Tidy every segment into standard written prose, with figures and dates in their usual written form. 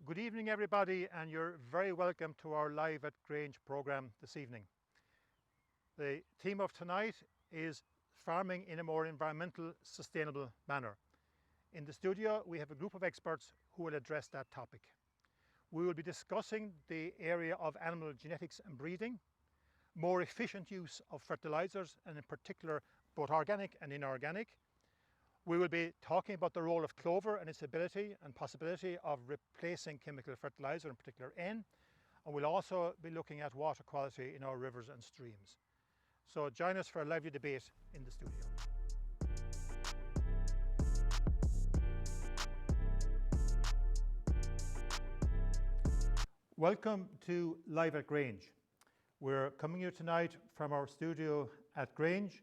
Good evening everybody, and you're very welcome to our Live at Grange programme this evening. The theme of tonight is farming in a more environmental sustainable manner. In the studio we have a group of experts who will address that topic. We will be discussing the area of animal genetics and breeding, more efficient use of fertilisers, and in particular both organic and inorganic. We will be talking about the role of clover and its ability and possibility of replacing chemical fertiliser, in particular N, and we'll also be looking at water quality in our rivers and streams. So join us for a lively debate in the studio. Welcome to Live at Grange. We're coming here tonight from our studio at Grange,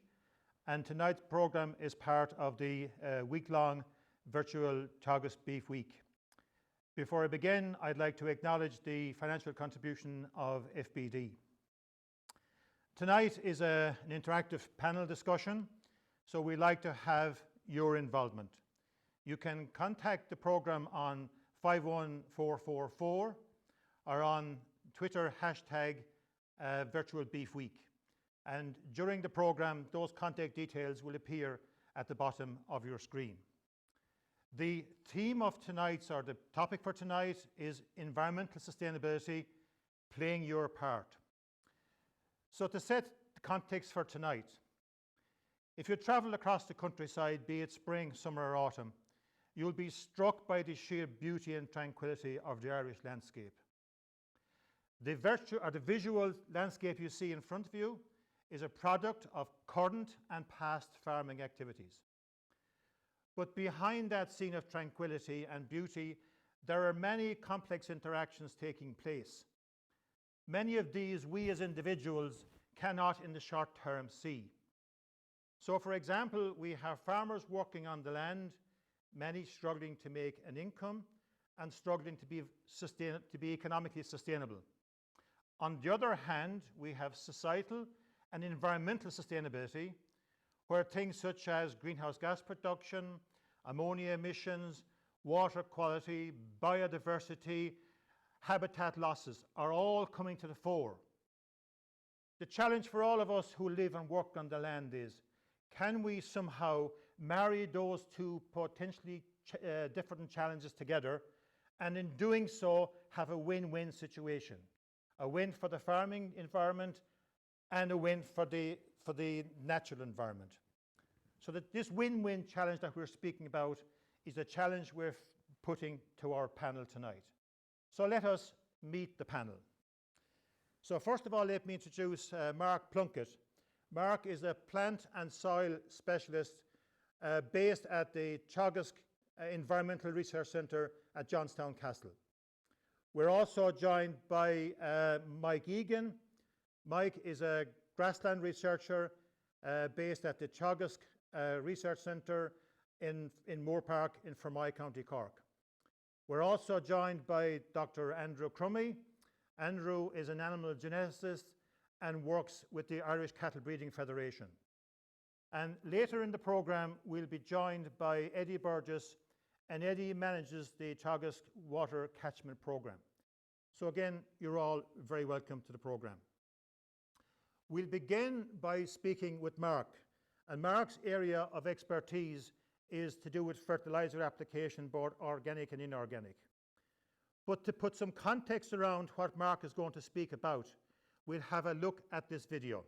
and tonight's programme is part of the week-long virtual Teagasc Beef Week. Before I begin, I'd like to acknowledge the financial contribution of FBD. Tonight is an interactive panel discussion, so we'd like to have your involvement. You can contact the programme on 51444 or on Twitter hashtag Virtual Beef Week. And during the programme, those contact details will appear at the bottom of your screen. The theme of tonight's, or the topic for tonight, is environmental sustainability, playing your part. So to set the context for tonight, if you travel across the countryside, be it spring, summer or autumn, you'll be struck by the sheer beauty and tranquility of the Irish landscape. The visual landscape you see in front of you is a product of current and past farming activities. But behind that scene of tranquility and beauty, there are many complex interactions taking place. Many of these we as individuals cannot in the short term see. So for example, we have farmers working on the land, many struggling to make an income and struggling to be economically sustainable. On the other hand, we have societal and environmental sustainability, where things such as greenhouse gas production, ammonia emissions, water quality, biodiversity, habitat losses are all coming to the fore. The challenge for all of us who live and work on the land is, can we somehow marry those two potentially different challenges together, and in doing so have a win-win situation? A win for the farming environment and a win for the natural environment. So that this win-win challenge that we're speaking about is a challenge we're putting to our panel tonight. So let us meet the panel. So first of all, let me introduce Mark Plunkett. Mark is a plant and soil specialist based at the Teagasc Environmental Research Centre at Johnstown Castle. We're also joined by Mike Egan. Mike is a grassland researcher based at the Teagasc Research Centre in Moore Park in Fermoy, County Cork. We're also joined by Dr. Andrew Crummy. Andrew is an animal geneticist and works with the Irish Cattle Breeding Federation. And later in the programme, we'll be joined by Eddie Burgess, and Eddie manages the Teagasc Water Catchment Programme. So again, you're all very welcome to the programme. We'll begin by speaking with Mark, and Mark's area of expertise is to do with fertiliser application, both organic and inorganic. But to put some context around what Mark is going to speak about, we'll have a look at this video.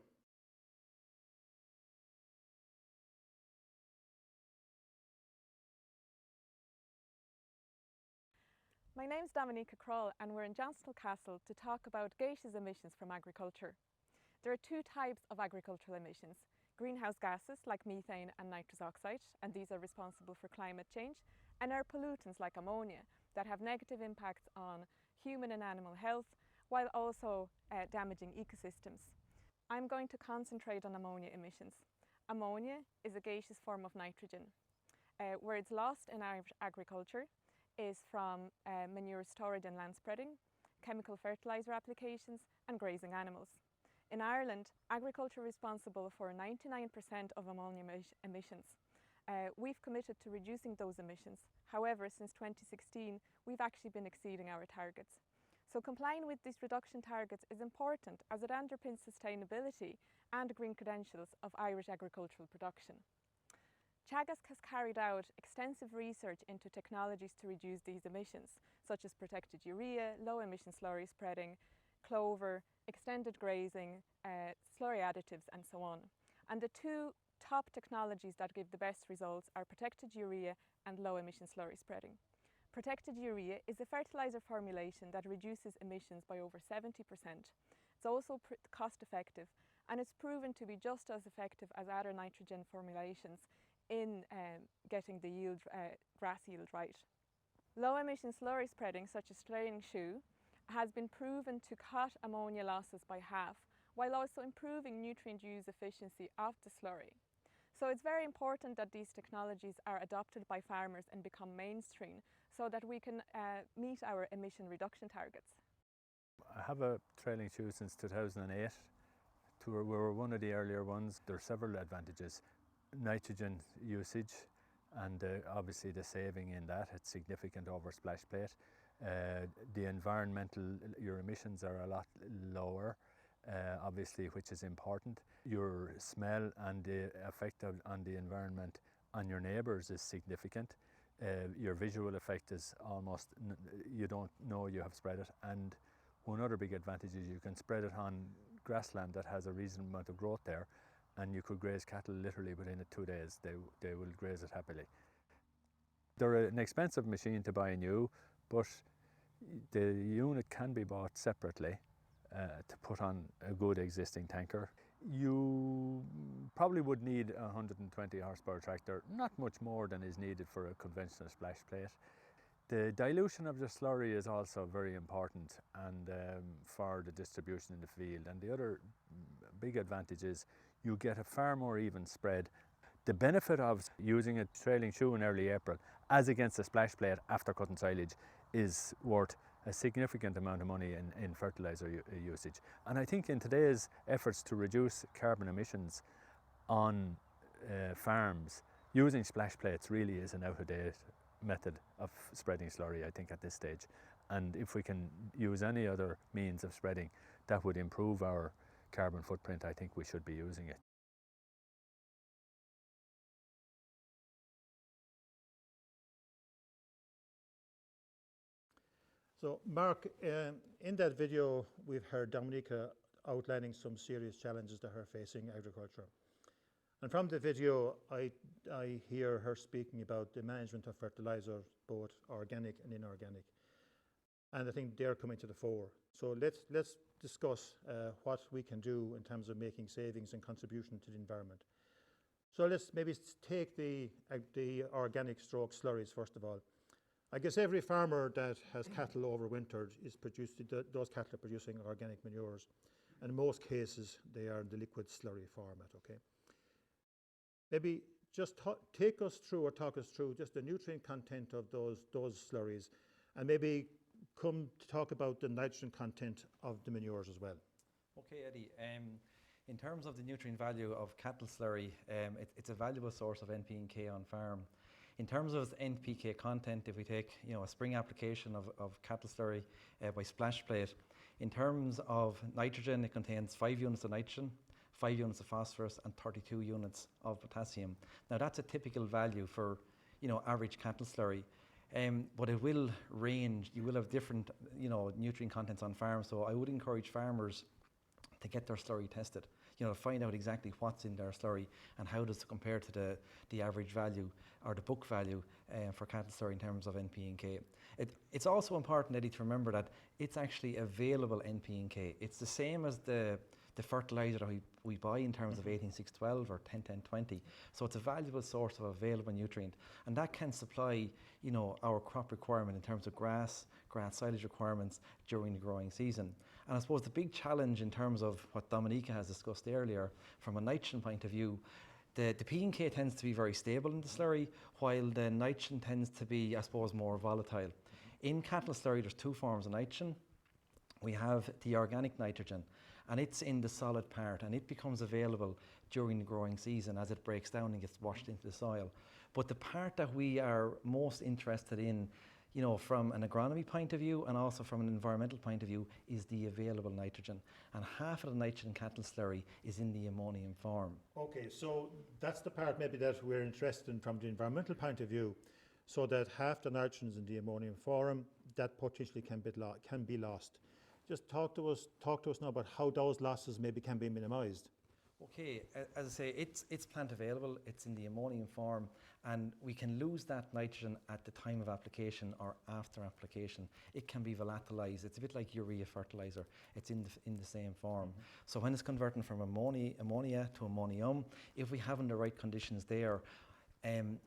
My name's Dominica Kroll, and we're in Johnstown Castle to talk about gaseous emissions from agriculture. There are two types of agricultural emissions: greenhouse gases like methane and nitrous oxide, and these are responsible for climate change, and air pollutants like ammonia that have negative impacts on human and animal health while also damaging ecosystems. I'm going to concentrate on ammonia emissions. Ammonia is a gaseous form of nitrogen. Where it's lost in agriculture is from manure storage and land spreading, chemical fertiliser applications and grazing animals. In Ireland, agriculture is responsible for 99% of ammonia emissions, we've committed to reducing those emissions. However, since 2016, we've actually been exceeding our targets. So complying with these reduction targets is important as it underpins sustainability and green credentials of Irish agricultural production. Teagasc has carried out extensive research into technologies to reduce these emissions, such as protected urea, low emission slurry spreading, Clover, extended grazing, slurry additives and so on. And the two top technologies that give the best results are protected urea and low emission slurry spreading. Protected urea is a fertiliser formulation that reduces emissions by over 70%. It's also cost effective, and it's proven to be just as effective as other nitrogen formulations in getting the yield, grass yield right. Low emission slurry spreading, such as spraying shoe, has been proven to cut ammonia losses by half, while also improving nutrient use efficiency of the slurry. So it's very important that these technologies are adopted by farmers and become mainstream so that we can meet our emission reduction targets. I have a trailing shoe since 2008. We were one of the earlier ones. There are several advantages. Nitrogen usage and obviously the saving in that, it's significant over splash plate. The environmental, your emissions are a lot lower, obviously, which is important. Your smell and the effect on the environment on your neighbours is significant. Your visual effect is almost, you don't know you have spread it. And one other big advantage is you can spread it on grassland that has a reasonable amount of growth there, and you could graze cattle literally within 2 days. They will graze it happily. They're an expensive machine to buy new, but the unit can be bought separately to put on a good existing tanker. You probably would need a 120 horsepower tractor, not much more than is needed for a conventional splash plate. The dilution of the slurry is also very important and for the distribution in the field. And the other big advantage is you get a far more even spread. The benefit of using a trailing shoe in early April as against a splash plate after cutting silage is worth a significant amount of money in fertiliser usage. And I think in today's efforts to reduce carbon emissions on farms, using splash plates really is an out-of-date method of spreading slurry, I think, at this stage. And if we can use any other means of spreading that would improve our carbon footprint, I think we should be using it. So Mark, in that video we've heard Dominica outlining some serious challenges that are facing agriculture. And from the video I hear her speaking about the management of fertilisers, both organic and inorganic. And I think they're coming to the fore. So let's discuss what we can do in terms of making savings and contribution to the environment. So let's maybe take the organic stroke slurries first of all. I guess every farmer that has cattle overwintered is those cattle are producing organic manures. And in most cases, they are in the liquid slurry format, okay? Maybe just take us through or talk us through just the nutrient content of those slurries, and maybe come to talk about the nitrogen content of the manures as well. Okay, Eddie. In terms of the nutrient value of cattle slurry, it's a valuable source of NP and K on farm. In terms of its NPK content, if we take a spring application of cattle slurry by splash plate, in terms of nitrogen, it contains 5 units of nitrogen, 5 units of phosphorus and 32 units of potassium. Now that's a typical value for average cattle slurry. But it will range, you will have different nutrient contents on farms, so I would encourage farmers to get their slurry tested, find out exactly what's in their slurry and how does it compare to the average value or the book value for cattle slurry in terms of NP and K. It's also important, Eddie, to remember that it's actually available NP and K. It's the same as the fertiliser that we buy in terms of 18612 or 101020. So it's a valuable source of available nutrient, and that can supply our crop requirement in terms of grass silage requirements during the growing season. And I suppose the big challenge in terms of what Dominica has discussed earlier from a nitrogen point of view, the P and K tends to be very stable in the slurry, while the nitrogen tends to be, I suppose, more volatile. In cattle slurry, there's 2 forms of nitrogen. We have the organic nitrogen, and it's in the solid part, and it becomes available during the growing season as it breaks down and gets washed into the soil. But the part that we are most interested in, from an agronomy point of view and also from an environmental point of view, is the available nitrogen. And half of the nitrogen cattle slurry is in the ammonium form. Okay, so that's the part maybe that we're interested in from the environmental point of view, so that half the nitrogen is in the ammonium form, that potentially can be lost. Just talk to us now about how those losses maybe can be minimized. Okay, as I say, it's plant available, it's in the ammonium form, and we can lose that nitrogen at the time of application or after application. It can be volatilized. It's a bit like urea fertilizer. It's in the same form. So when it's converting from ammonia to ammonium, if we have in the right conditions there, and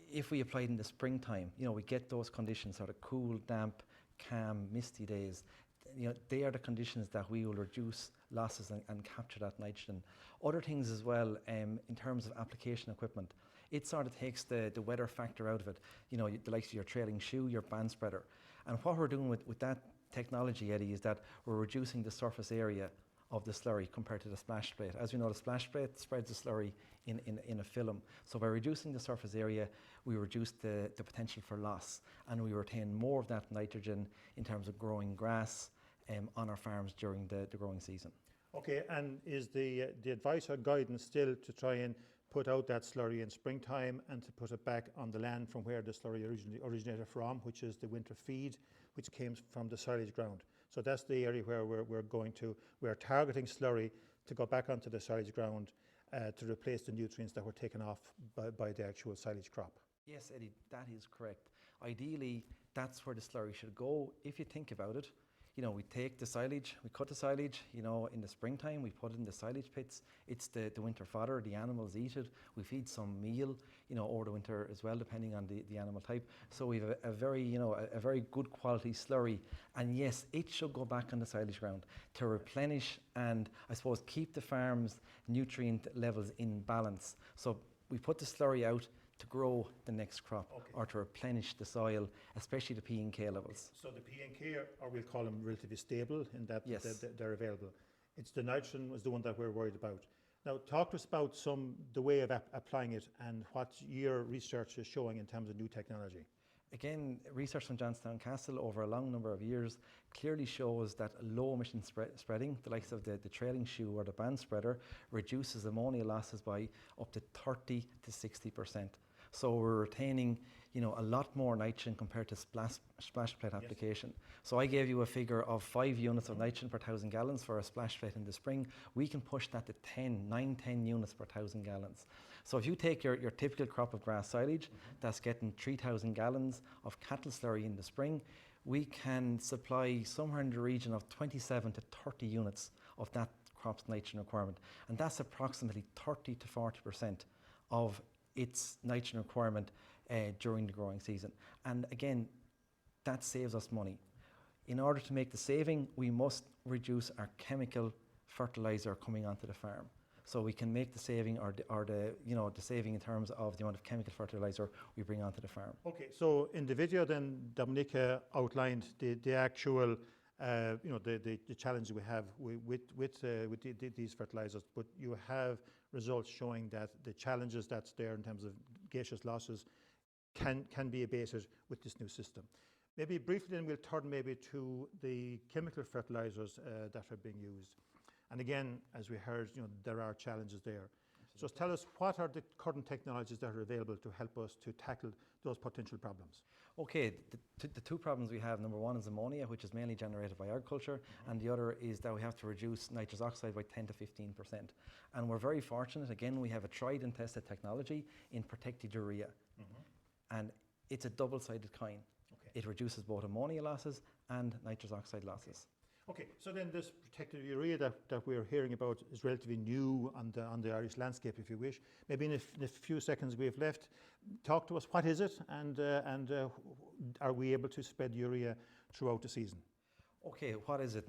if we apply it in the springtime, we get those conditions, sort of cool, damp, calm, misty days. They are the conditions that we will reduce losses and capture that nitrogen. Other things as well, in terms of application equipment, it sort of takes the weather factor out of it. The likes of your trailing shoe, your band spreader. And what we're doing with that technology, Eddie, is that we're reducing the surface area of the slurry compared to the splash plate. As we know, the splash plate spreads the slurry in a film. So by reducing the surface area, we reduce the potential for loss, and we retain more of that nitrogen in terms of growing grass on our farms during the growing season. Okay, and is the advice or guidance still to try and put out that slurry in springtime and to put it back on the land from where the slurry originated from, which is the winter feed, which came from the silage ground? So that's the area where we're targeting slurry to go back onto the silage ground to replace the nutrients that were taken off by the actual silage crop. Yes, Eddie, that is correct. Ideally, that's where the slurry should go. If you think about it, we take the silage, we cut the silage, in the springtime, we put it in the silage pits. It's the winter fodder, the animals eat it. We feed some meal, over the winter as well, depending on the animal type. So we have a very good quality slurry. And yes, it should go back on the silage ground to replenish and, I suppose, keep the farm's nutrient levels in balance. So we put the slurry out to grow the next crop, or to replenish the soil, especially the P and K levels. So the P and K, or we'll call them relatively stable in that they're available. It's the nitrogen was the one that we're worried about. Now talk to us about the way of applying it and what your research is showing in terms of new technology. Again, research from Johnstown Castle over a long number of years clearly shows that low emission spreading, the likes of the trailing shoe or the band spreader, reduces ammonia losses by up to 30 to 60%. So we're retaining, a lot more nitrogen compared to splash plate application. So I gave you a figure of 5 units of nitrogen per 1,000 gallons for a splash plate in the spring. We can push that to 10 units per 1,000 gallons. So if you take your typical crop of grass silage, that's getting 3,000 gallons of cattle slurry in the spring, we can supply somewhere in the region of 27 to 30 units of that crop's nitrogen requirement. And that's approximately 30 to 40% of its nitrogen requirement during the growing season. And again, that saves us money. In order to make the saving, we must reduce our chemical fertilizer coming onto the farm. So we can make the saving or the saving in terms of the amount of chemical fertilizer we bring onto the farm. Okay, so in the video then Dominica outlined the actual the challenge we have with these fertilizers, but you have results showing that the challenges that's there in terms of gaseous losses can be abated with this new system. Maybe briefly then we'll turn maybe to the chemical fertilizers that are being used. And again, as we heard, there are challenges there. Absolutely. So tell us, what are the current technologies that are available to help us to tackle those potential problems? Okay, the two problems we have, number one is ammonia, which is mainly generated by agriculture, and the other is that we have to reduce nitrous oxide by 10 to 15%. And we're very fortunate, again, we have a tried and tested technology in protected urea. And it's a double-sided coin. It reduces both ammonia losses and nitrous oxide losses. Okay, so then this protected urea that we're hearing about is relatively new on the Irish landscape, if you wish. Maybe in a few seconds we have left, talk to us, what is it, and are we able to spread urea throughout the season? Okay, what is it?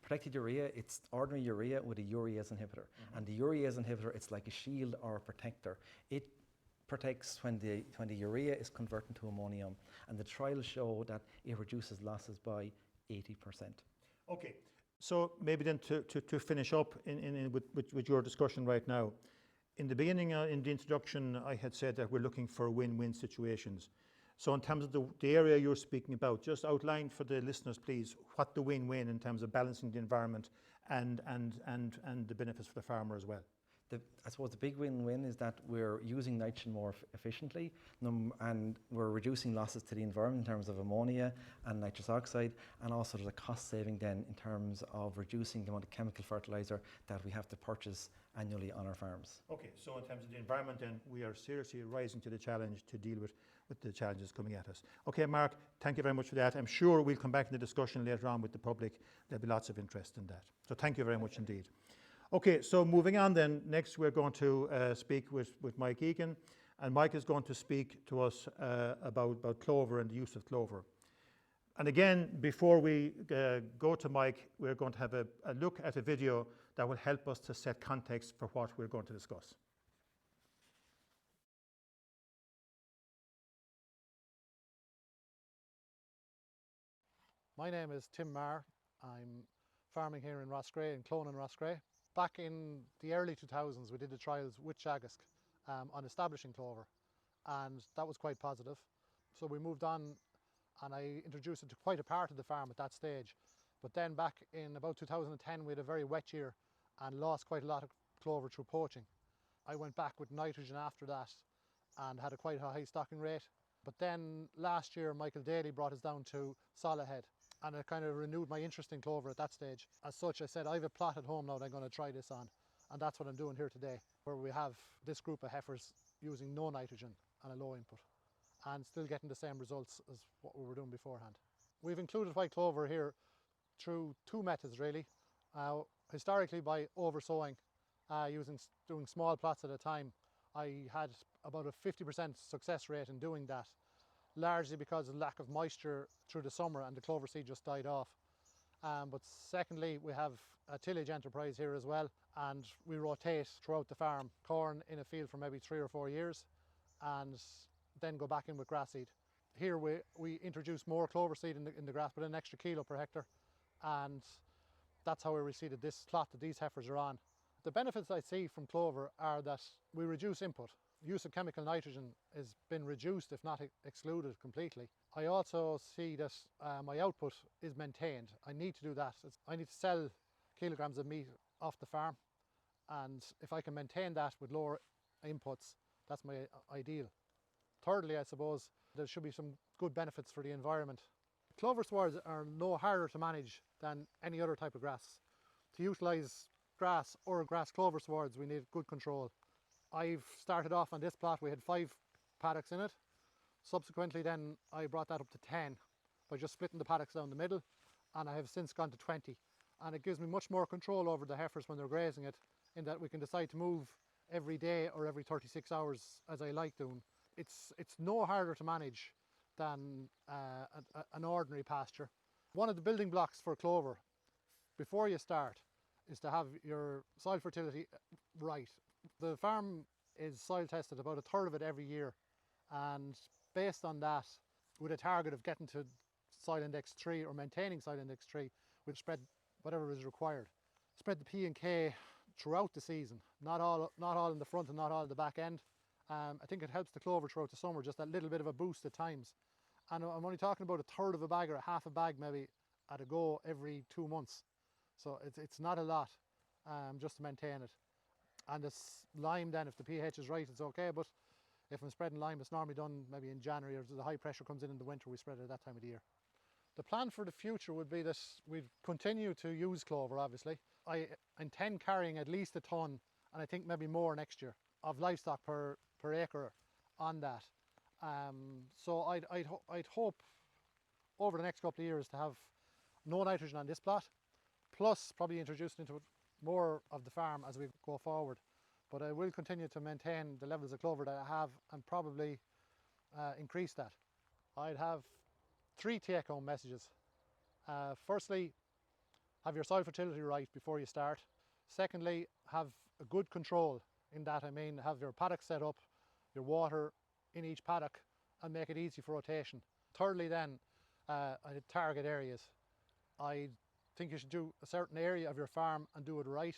Protected urea, it's ordinary urea with a urease inhibitor. And the urease inhibitor, it's like a shield or a protector. It protects when the urea is converted to ammonium. And the trials show that it reduces losses by 80%. Okay, So maybe then to finish up with your discussion right now, in the beginning, in the introduction, I had said that we're looking for win-win situations. So in terms of the area you're speaking about, just outline for the listeners, please, what the win-win in terms of balancing the environment and the benefits for the farmer as well. I suppose the big win-win is that we're using nitrogen more efficiently, and we're reducing losses to the environment in terms of ammonia and nitrous oxide, and also there's a cost saving then in terms of reducing the amount of chemical fertilizer that we have to purchase annually on our farms. Okay, so in terms of the environment then, we are seriously rising to the challenge to deal with the challenges coming at us. Okay, Mark, thank you very much for that. I'm sure we'll come back in the discussion later on with the public. There'll be lots of interest in that. So thank you very much indeed. Okay, so moving on then, next we're going to speak with Mike Egan, and Mike is going to speak to us about clover and the use of clover. And again, before we go to Mike, we're going to have a look at a video that will help us to set context for what we're going to discuss. My name is Tim Marr. I'm farming here in Roscrea, in Clone and Roscrea. Back in the early 2000s, we did the trials with Teagasc on establishing clover, and that was quite positive. So we moved on, and I introduced it to quite a part of the farm at that stage. But then back in about 2010, we had a very wet year and lost quite a lot of clover through poaching. I went back with nitrogen after that and had a quite high stocking rate. But then last year, Michael Daly brought us down to solid head, and it kind of renewed my interest in clover at that stage. As such, I said, I have a plot at home now that I'm going to try this on, and that's what I'm doing here today, where we have this group of heifers using no nitrogen and a low input, and still getting the same results as what we were doing beforehand. We've included white clover here through two methods really. Historically by oversowing, doing small plots at a time. I had about a 50% success rate in doing that, largely because of lack of moisture through the summer and the clover seed just died off. But secondly, we have a tillage enterprise here as well, and we rotate throughout the farm, corn in a field for maybe 3 or 4 years, and then go back in with grass seed. Here we introduce more clover seed in the grass, but an extra kilo per hectare, and that's how we reseeded this plot that these heifers are on. The benefits I see from clover are that we reduce input. Use of chemical nitrogen has been reduced, if not excluded completely. I also see that my output is maintained. I need to do that. I need to sell kilograms of meat off the farm, and if I can maintain that with lower inputs, that's my ideal. Thirdly, I suppose there should be some good benefits for the environment. Clover swards are no harder to manage than any other type of grass. To utilise grass or grass clover swards, we need good control. I've started off on this plot, we had 5 paddocks in it. Subsequently then I brought that up to 10 by just splitting the paddocks down the middle, and I have since gone to 20. And it gives me much more control over the heifers when they're grazing it, in that we can decide to move every day or every 36 hours as I like doing. It's no harder to manage than an ordinary pasture. One of the building blocks for clover before you start is to have your soil fertility right. The farm is soil tested about a third of it every year, and based on that, with a target of getting to soil index 3 or maintaining soil index 3, we'll spread whatever is required. Spread the P and K throughout the season, not all in the front and not all in the back end. I think it helps the clover throughout the summer, just that little bit of a boost at times. And I'm only talking about a third of a bag or a half a bag maybe at a go every 2 months. So it's not a lot just to maintain it. And this lime then, if the pH is right, it's okay, but if I'm spreading lime, it's normally done maybe in January, or the high pressure comes in the winter, we spread it at that time of the year. The plan for the future would be that we'd continue to use clover, obviously. I intend carrying at least a tonne, and I think maybe more next year, of livestock per acre on that. So I'd hope over the next couple of years to have no nitrogen on this plot, plus probably introducing into more of the farm as we go forward. But I will continue to maintain the levels of clover that I have, and probably increase that. I'd have 3 take-home messages. Firstly, have your soil fertility right before you start. Secondly, have a good control. In that I mean have your paddock set up, your water in each paddock, and make it easy for rotation. Thirdly then, I'd target areas. I'd think you should do a certain area of your farm and do it right.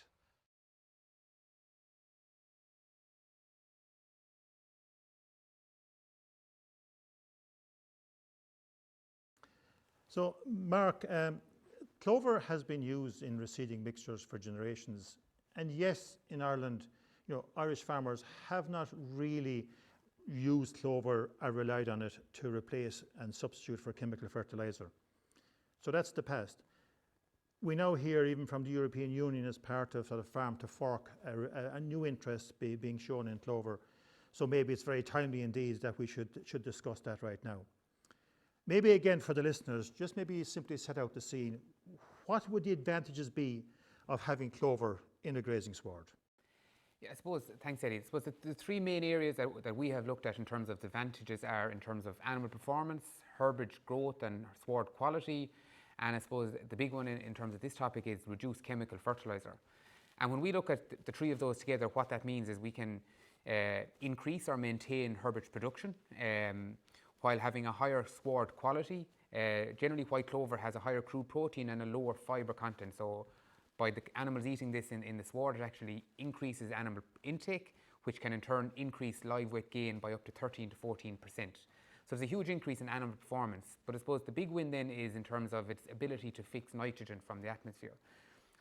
So, Mark, clover has been used in reseeding mixtures for generations, and yes, in Ireland, Irish farmers have not really used clover or relied on it to replace and substitute for chemical fertilizer. So that's the past. We now hear, even from the European Union, as part of sort of farm to fork, a new interest being shown in clover. So maybe it's very timely indeed that we should discuss that right now. Maybe again for the listeners, just maybe simply set out the scene. What would the advantages be of having clover in a grazing sward? Yeah, I suppose, thanks Eddie, I suppose the three main areas that we have looked at in terms of the advantages are in terms of animal performance, herbage growth and sward quality, and I suppose the big one in terms of this topic is reduced chemical fertilizer. And when we look at the three of those together, what that means is we can increase or maintain herbage production while having a higher sward quality. Generally white clover has a higher crude protein and a lower fibre content, so by the animals eating this in the sward, it actually increases animal intake, which can in turn increase live weight gain by up to 13 to 14%. So it's a huge increase in animal performance. But I suppose the big win then is in terms of its ability to fix nitrogen from the atmosphere.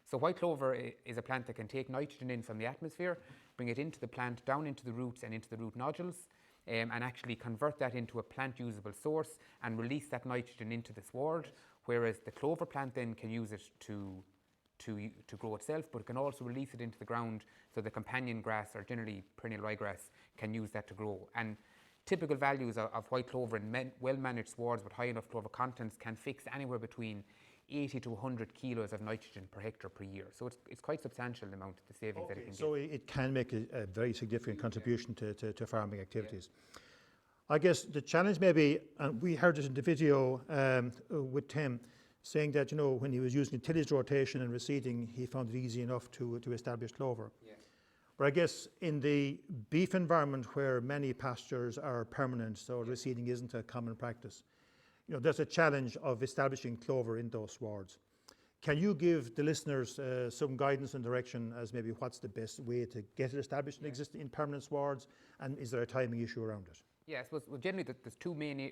So white clover is a plant that can take nitrogen in from the atmosphere, bring it into the plant, down into the roots and into the root nodules, and actually convert that into a plant usable source and release that nitrogen into the sward, whereas the clover plant then can use it to grow itself, but it can also release it into the ground so the companion grass, or generally perennial ryegrass, can use that to grow. And typical values of white clover in well-managed swards with high enough clover contents can fix anywhere between 80 to 100 kilos of nitrogen per hectare per year. So it's quite substantial, the amount of the savings that it can so give. it can make a very significant contribution to farming activities. Yeah. I guess the challenge maybe, and we heard it in the video with Tim, saying that when he was using tillage rotation and reseeding, he found it easy enough to establish clover. Yeah. But I guess in the beef environment where many pastures are permanent, so reseeding isn't a common practice, there's a challenge of establishing clover in those swards. Can you give the listeners some guidance and direction as maybe what's the best way to get it established in permanent swards, and is there a timing issue around it? Yeah, I suppose generally there's two main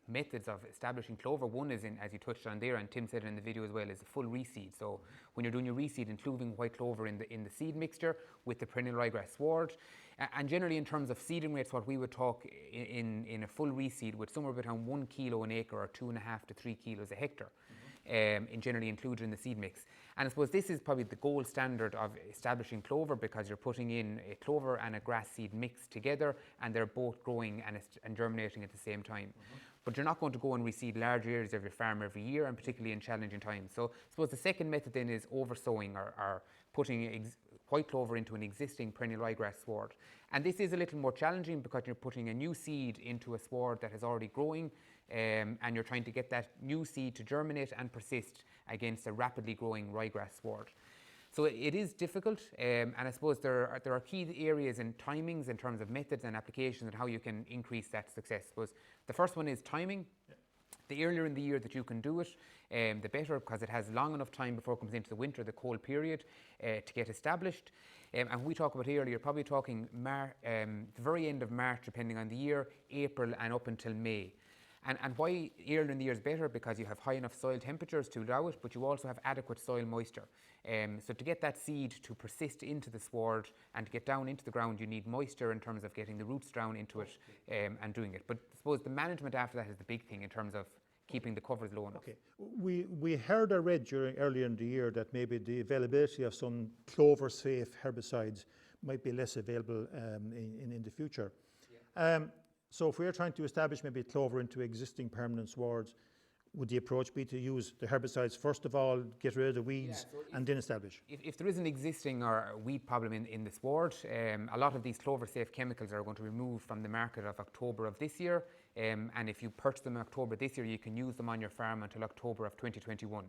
methods of establishing clover. One is, as you touched on there, and Tim said it in the video as well, is a full reseed. So when you're doing your reseed, including white clover in the seed mixture with the perennial ryegrass sward. And generally in terms of seeding rates, what we would talk in a full reseed with somewhere between 1 kilo an acre or 2.5 to 3 kilos a hectare. Generally included in the seed mix. And I suppose this is probably the gold standard of establishing clover, because you're putting in a clover and a grass seed mix together, and they're both growing and germinating at the same time. But you're not going to go and reseed large areas of your farm every year, and particularly in challenging times. So I suppose the second method then is oversowing, or putting white clover into an existing perennial ryegrass sward. And this is a little more challenging because you're putting a new seed into a sward that is already growing, and you're trying to get that new seed to germinate and persist against a rapidly growing ryegrass sward. So it is difficult, and I suppose there are key areas in timings in terms of methods and applications and how you can increase that success. I suppose the first one is timing. Yeah. The earlier in the year that you can do it, the better, because it has long enough time before it comes into the winter, the cold period, to get established. And when we talk about earlier, you're probably talking the very end of March, depending on the year, April and up until May. And why earlier in the year is better? Because you have high enough soil temperatures to allow it, but you also have adequate soil moisture. So to get that seed to persist into the sward and to get down into the ground, you need moisture in terms of getting the roots down into it and doing it. But I suppose the management after that is the big thing in terms of keeping the covers low enough. Okay, we heard or read earlier in the year that maybe the availability of some clover-safe herbicides might be less available in the future. Yeah. So if we're trying to establish maybe clover into existing permanent swards, would the approach be to use the herbicides first of all, get rid of the weeds, and then establish? If there is an existing or weed problem in the sward, a lot of these clover-safe chemicals are going to be removed from the market of October of this year. And if you purchase them in October this year, you can use them on your farm until October of 2021.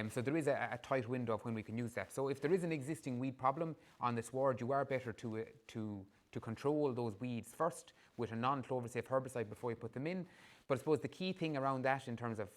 So there is a tight window of when we can use that. So if there is an existing weed problem on the sward, you are better to control those weeds first with a non-clover safe herbicide before you put them in. But I suppose the key thing around that in terms of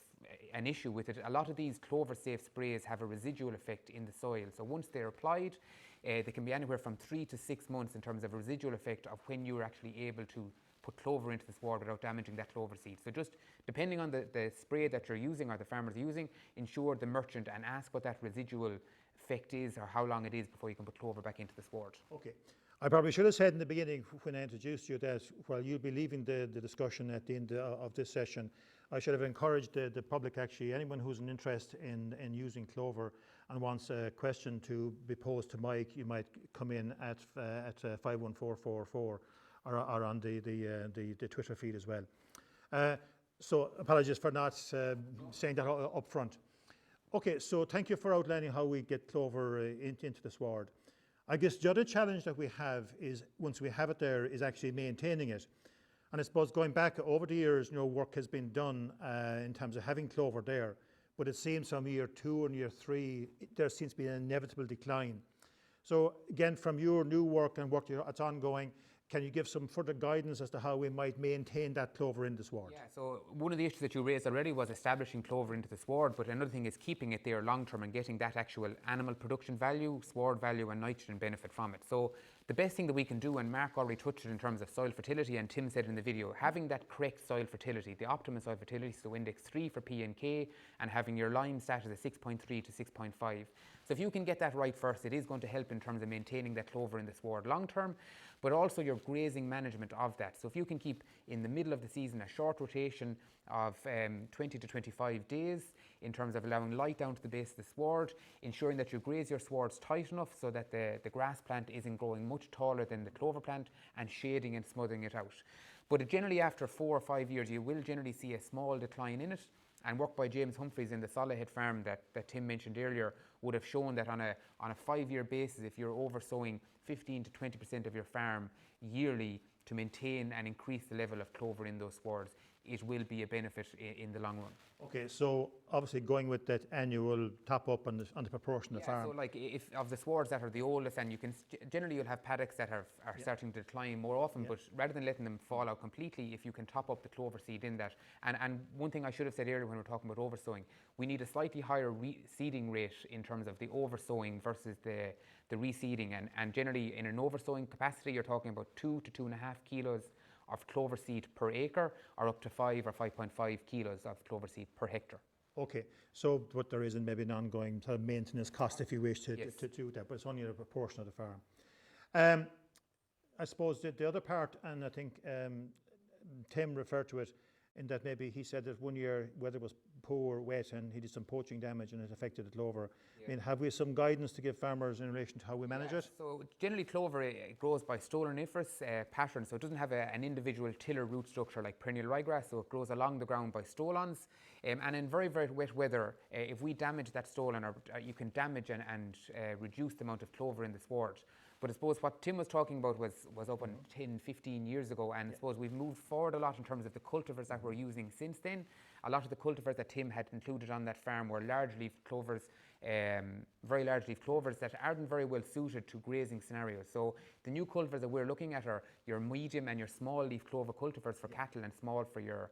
an issue with it, a lot of these clover safe sprays have a residual effect in the soil. So once they're applied, they can be anywhere from 3 to 6 months in terms of a residual effect of when you're actually able to put clover into the sward without damaging that clover seed. So just depending on the spray that you're using or the farmer's using, ensure the merchant and ask what that residual effect is or how long it is before you can put clover back into the sward. Okay. I probably should have said in the beginning when I introduced you that while you'll be leaving the discussion at the end of this session, I should have encouraged the public, actually, anyone who's an interest in using clover and wants a question to be posed to Mike, you might come in at 51444 or on the Twitter feed as well. So apologies for not saying that up front. Okay, so thank you for outlining how we get clover into the sward. I guess the other challenge that we have is, once we have it there, is actually maintaining it. And I suppose going back over the years, work has been done in terms of having clover there, but it seems from year 2 and year 3, there seems to be an inevitable decline. So again, from your new work and work that's ongoing, can you give some further guidance as to how we might maintain that clover in the sward? Yeah, so one of the issues that you raised already was establishing clover into the sward, but another thing is keeping it there long term and getting that actual animal production value, sward value and nitrogen benefit from it. So the best thing that we can do, and Mark already touched it in terms of soil fertility, and Tim said in the video, having that correct soil fertility, the optimum soil fertility, so index 3 for P and K, and having your lime stat as a 6.3 to 6.5. So if you can get that right first, it is going to help in terms of maintaining that clover in the sward long term, but also your grazing management of that. So if you can keep in the middle of the season a short rotation of 20 to 25 days in terms of allowing light down to the base of the sward, ensuring that you graze your swards tight enough so that the grass plant isn't growing much taller than the clover plant, and shading and smothering it out. But generally after 4 or 5 years, you will generally see a small decline in it. And work by James Humphreys in the Solihead farm that Tim mentioned earlier would have shown that on a 5-year basis, if you're oversowing 15 to 20% of your farm yearly to maintain and increase the level of clover in those swards, it will be a benefit in the long run. Okay, so obviously going with that annual top up on the proportion of the farm. So like if of the swards that are the oldest, and you can generally you'll have paddocks that are starting to decline more often, but rather than letting them fall out completely, if you can top up the clover seed in that. And one thing I should have said earlier when we were talking about oversowing, we need a slightly higher reseeding rate in terms of the oversowing versus the reseeding, and generally in an oversowing capacity you're talking about 2 to 2.5 kilos of clover seed per acre, or up to 5 or 5.5 kilos of clover seed per hectare. Okay, so what there is maybe an ongoing sort of maintenance cost if you wish to do that, but it's only a proportion of the farm. I suppose the other part, and I think Tim referred to it, in that maybe he said that one year weather was poor, wet, and he did some poaching damage and it affected the clover. I mean, have we some guidance to give farmers in relation to how we manage it? So generally clover grows by stoloniferous pattern, so it doesn't have an individual tiller root structure like perennial ryegrass, so it grows along the ground by stolons. And in very, very wet weather, if we damage that stolon, or you can damage and reduce the amount of clover in the sward. But I suppose what Tim was talking about was up on 10, 15 years ago, and I suppose we've moved forward a lot in terms of the cultivars that we're using since then. A lot of the cultivars that Tim had included on that farm were large leaf clovers, very large leaf clovers that aren't very well suited to grazing scenarios. So the new cultivars that we're looking at are your medium and your small leaf clover cultivars for cattle and small for your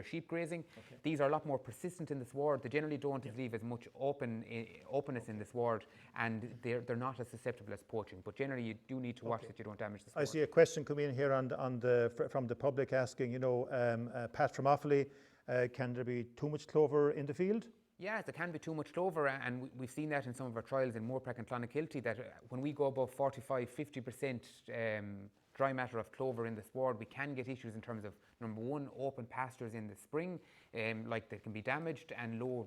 sheep grazing. Okay. These are a lot more persistent in the sward. They generally don't leave as much openness in the sward, and they're not as susceptible as poaching. But generally you do need to watch that you don't damage the sward. I see a question coming in here from the public asking, Pat from Offaly, can there be too much clover in the field? Yeah, there can be too much clover, and we've seen that in some of our trials in Moorprack and Clonakilty, that when we go above 45-50% dry matter of clover in the sward, we can get issues in terms of, number one, open pastures in the spring, like they can be damaged, and low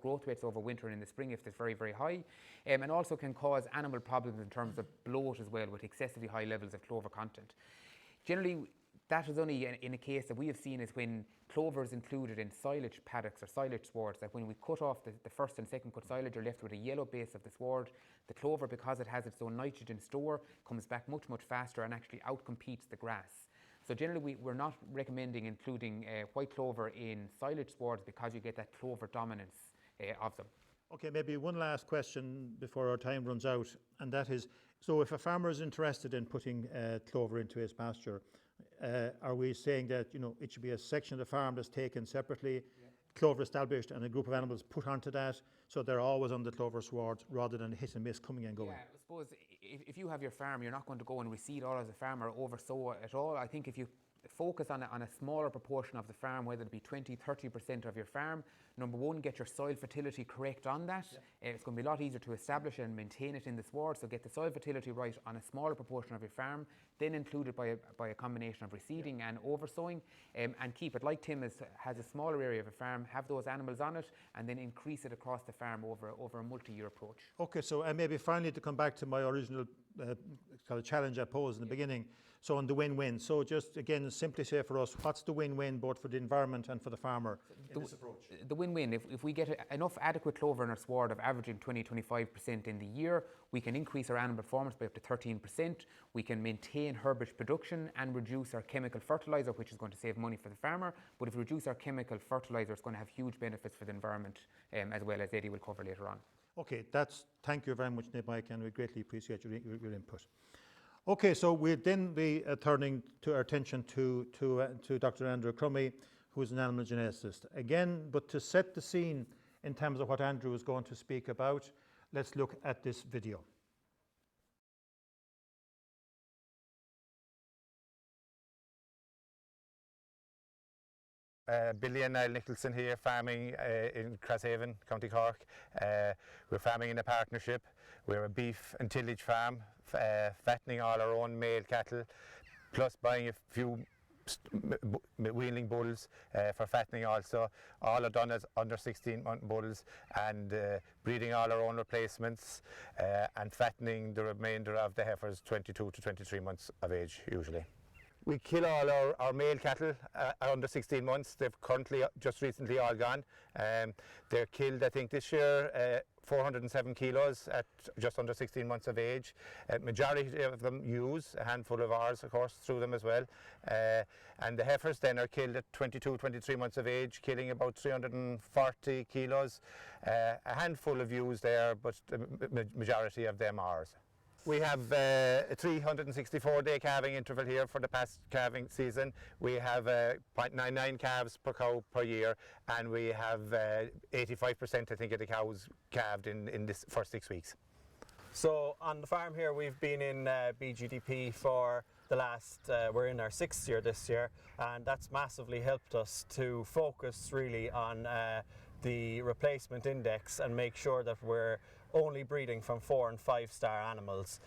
growth rates over winter in the spring if it's very, very high, and also can cause animal problems in terms of bloat as well, with excessively high levels of clover content. Generally, that is only in a case that we have seen is when clover is included in silage paddocks or silage swards, that when we cut off the first and second cut silage, you're left with a yellow base of the sward. The clover, because it has its own nitrogen store, comes back much, much faster and actually outcompetes the grass. So generally we're not recommending including white clover in silage swards because you get that clover dominance of them. Okay, maybe one last question before our time runs out, and that is, so if a farmer is interested in putting clover into his pasture, Are we saying that, you know, it should be a section of the farm that's taken separately, clover established, and a group of animals put onto that, so they're always on the clover sward rather than hit and miss coming and going? Yeah, I suppose if you have your farm, you're not going to go and reseed all as a farmer, oversow at all. I think if you focus on a smaller proportion of the farm, whether it be 20-30% of your farm, number one, get your soil fertility correct on that. It's going to be a lot easier to establish and maintain it in the sward, so get the soil fertility right on a smaller proportion of your farm, then include it by a combination of reseeding and oversowing, and keep it, like Tim has a smaller area of a farm, have those animals on it, and then increase it across the farm over a multi-year approach. Okay, so and maybe finally to come back to my original kind of challenge I posed in the beginning, so on the win-win. So just again, simply say for us, what's the win-win both for the environment and for the farmer in this approach? The win-win, if we get enough adequate clover in our sward of averaging 20-25% in the year, we can increase our animal performance by up to 13%. We can maintain herbage production and reduce our chemical fertiliser, which is going to save money for the farmer. But if we reduce our chemical fertiliser, it's going to have huge benefits for the environment, as well as Eddie will cover later on. Okay, thank you very much, Mike, and we greatly appreciate your input. Okay, so we'll then be turning to our attention to Dr. Andrew Crummy, who is an animal geneticist. Again, but to set the scene in terms of what Andrew is going to speak about, let's look at this video. Billy and Niall Nicholson here, farming in Crosshaven, County Cork. We're farming in a partnership. We're a beef and tillage farm, fattening all our own male cattle, plus buying a few weaning bulls for fattening also. All are done as under 16-month bulls, and breeding all our own replacements and fattening the remainder of the heifers 22 to 23 months of age usually. We kill all our male cattle under 16 months. They've currently just recently all gone. They're killed, I think, this year 407 kilos at just under 16 months of age. Majority of them use a handful of ours, of course, through them as well. And the heifers then are killed at 22-23 months of age, killing about 340 kilos. A handful of ewes there, but the majority of them are ours. We have a 364-day calving interval here for the past calving season. We have 0.99 calves per cow per year, and we have 85% I think of the cows calved in this first 6 weeks. So on the farm here we've been in BGDP for the last, we're in our 6th year this year, and that's massively helped us to focus really on the replacement index and make sure that we're only breeding from 4- and 5-star animals.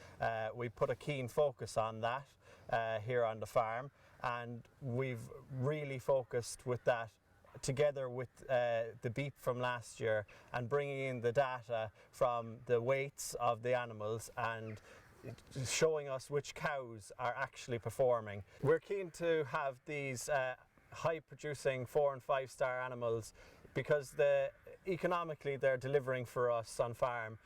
We put a keen focus on that here on the farm, and we've really focused with that together with the beep from last year, and bringing in the data from the weights of the animals and showing us which cows are actually performing. We're keen to have these high producing 4- and 5-star animals because economically they're delivering for us on farm.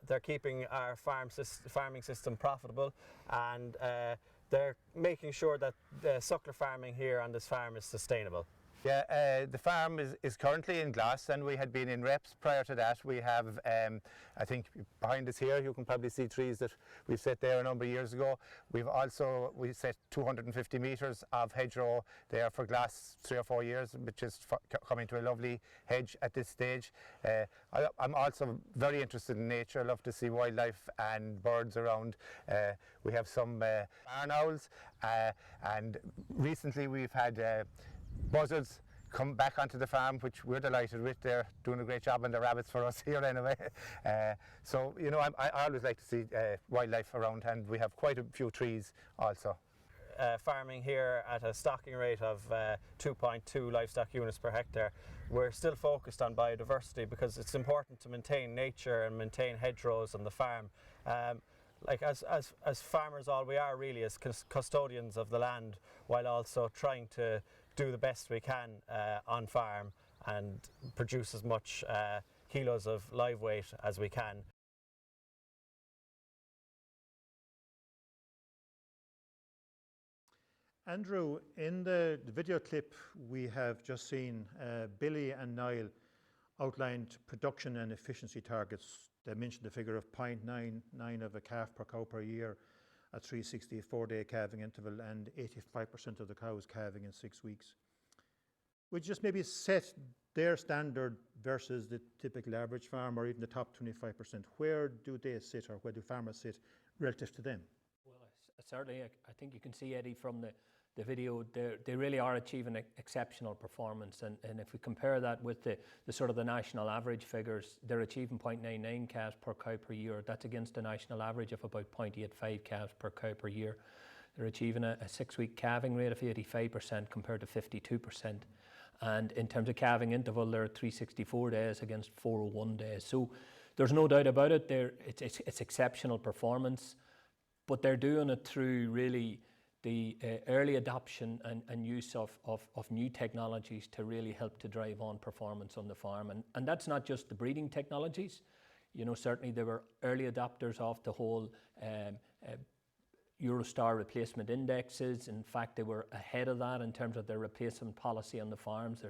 They're keeping our farming system profitable, and they're making sure that the suckler farming here on this farm is sustainable. Yeah, the farm is currently in Gloss, and we had been in reps prior to that. We have, I think behind us here, you can probably see trees that we've set there a number of years ago. We set 250 metres of hedgerow there for Gloss 3 or 4 years, which is coming to a lovely hedge at this stage. I'm also very interested in nature. I love to see wildlife and birds around. We have some barn owls, and recently we've had buzzards come back onto the farm, which we're delighted with. They're doing a great job on the rabbits for us here anyway. So, you know, I always like to see wildlife around, and we have quite a few trees also. Farming here at a stocking rate of 2.2 livestock units per hectare, we're still focused on biodiversity because it's important to maintain nature and maintain hedgerows on the farm. Like as farmers, all we are really is custodians of the land, while also trying to do the best we can on farm and produce as much kilos of live weight as we can. Andrew, in the video clip we have just seen, Billy and Niall outlined production and efficiency targets. They mentioned the figure of 0.99 of a calf per cow per year. a 360 4-day calving interval, and 85% of the cows calving in 6 weeks. Would you just maybe set their standard versus the typical average farm, or even the top 25%? Where do they sit, or where do farmers sit relative to them? Well, certainly, I think you can see, Eddie, from the video, they really are achieving exceptional performance. And if we compare that with the sort of the national average figures, they're achieving 0.99 calves per cow per year. That's against the national average of about 0.85 calves per cow per year. They're achieving a 6-week calving rate of 85% compared to 52%. And in terms of calving interval, they're at 364 days against 401 days. So there's no doubt about it. It's exceptional performance, but they're doing it through really the early adoption and use of new technologies to really help to drive on performance on the farm. And that's not just the breeding technologies. You know, certainly there were early adopters of the whole Eurostar replacement indexes. In fact, they were ahead of that in terms of their replacement policy on the farms.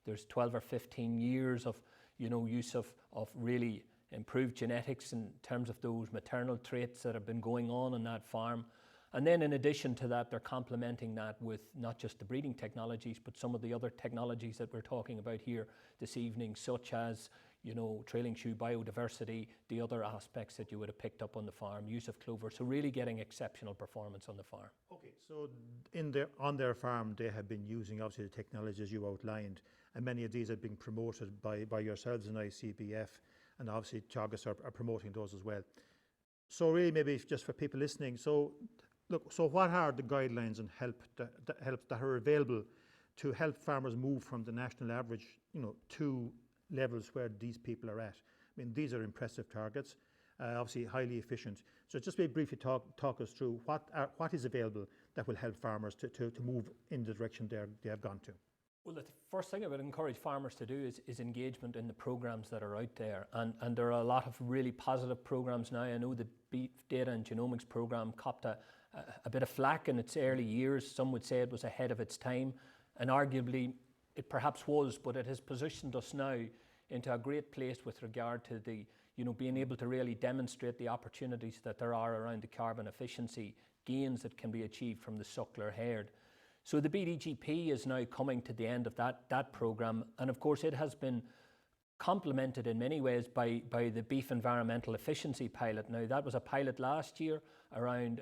There's 12 or 15 years of, you know, use of really improved genetics in terms of those maternal traits that have been going on that farm. And then in addition to that, they're complementing that with not just the breeding technologies, but some of the other technologies that we're talking about here this evening, such as, you know, trailing shoe biodiversity, the other aspects that you would have picked up on the farm, use of Clover. So really getting exceptional performance on the farm. Okay, so on their farm, they have been using obviously the technologies you outlined, and many of these have been promoted by yourselves in ICBF, and obviously Teagasc are promoting those as well. So really, maybe just for people listening, so look, so what are the guidelines and help that are available to help farmers move from the national average, you know, to levels where these people are at? I mean, these are impressive targets, obviously highly efficient. So just maybe briefly talk us through what is available that will help farmers to move in the direction they have gone to. Well, the first thing I would encourage farmers to do is engagement in the programs that are out there. And there are a lot of really positive programs now. I know the Beef Data and Genomics program copped a bit of flack in its early years. Some would say it was ahead of its time, and arguably it perhaps was, but it has positioned us now into a great place with regard to the, you know, being able to really demonstrate the opportunities that there are around the carbon efficiency gains that can be achieved from the suckler herd. So the BDGP is now coming to the end of that program, and of course it has been complemented in many ways by the beef environmental efficiency pilot. Now that was a pilot last year around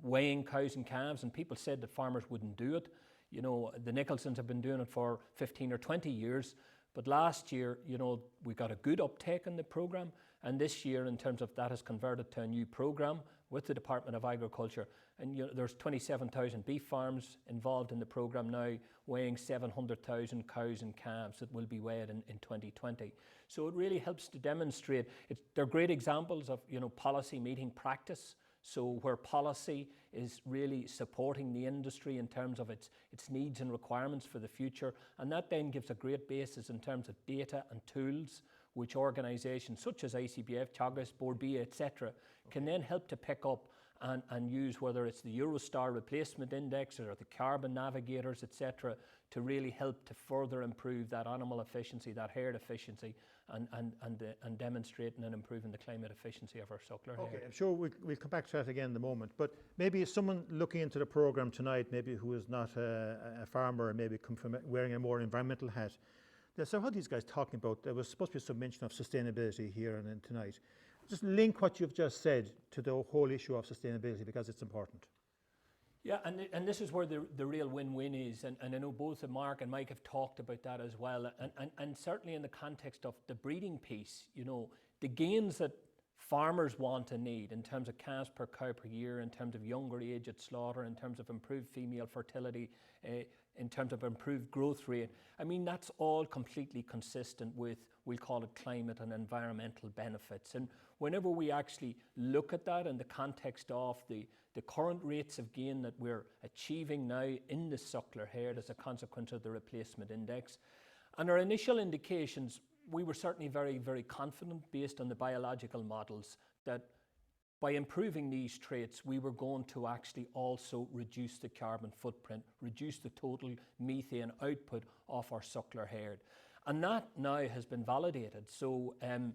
weighing cows and calves, and people said that farmers wouldn't do it. You know, the Nicholsons have been doing it for 15 or 20 years, but last year, you know, we got a good uptake in the program, and this year in terms of that has converted to a new program with the Department of Agriculture. And you know, there's 27,000 beef farms involved in the program now, weighing 700,000 cows and calves that will be weighed in 2020. So it really helps to demonstrate. They're great examples of, you know, policy meeting practice. So where policy is really supporting the industry in terms of its needs and requirements for the future. And that then gives a great basis in terms of data and tools, which organisations such as ICBF, Teagasc, Board B, etc. can then help to pick up and use, whether it's the Eurostar replacement index or the carbon navigators, etc., to really help to further improve that animal efficiency, that herd efficiency, and demonstrating and improving the climate efficiency of our suckler herd. Okay, I'm sure we'll come back to that again in a moment, but maybe someone looking into the programme tonight, maybe who is not a farmer and maybe come from wearing a more environmental hat, they'll say, what are these guys talking about? There was supposed to be some mention of sustainability here and tonight. Just link what you've just said to the whole issue of sustainability, because it's important. Yeah, and this is where the real win-win is, and I know both Mark and Mike have talked about that as well, and certainly in the context of the breeding piece, you know, the gains that farmers want and need in terms of calves per cow per year, in terms of younger age at slaughter, in terms of improved female fertility, in terms of improved growth rate. I mean, that's all completely consistent with, we'll call it, climate and environmental benefits. And whenever we actually look at that in the context of the current rates of gain that we're achieving now in the suckler herd as a consequence of the replacement index, and our initial indications, we were certainly very, very confident based on the biological models that by improving these traits, we were going to actually also reduce the carbon footprint, reduce the total methane output of our suckler herd. And that now has been validated. So, and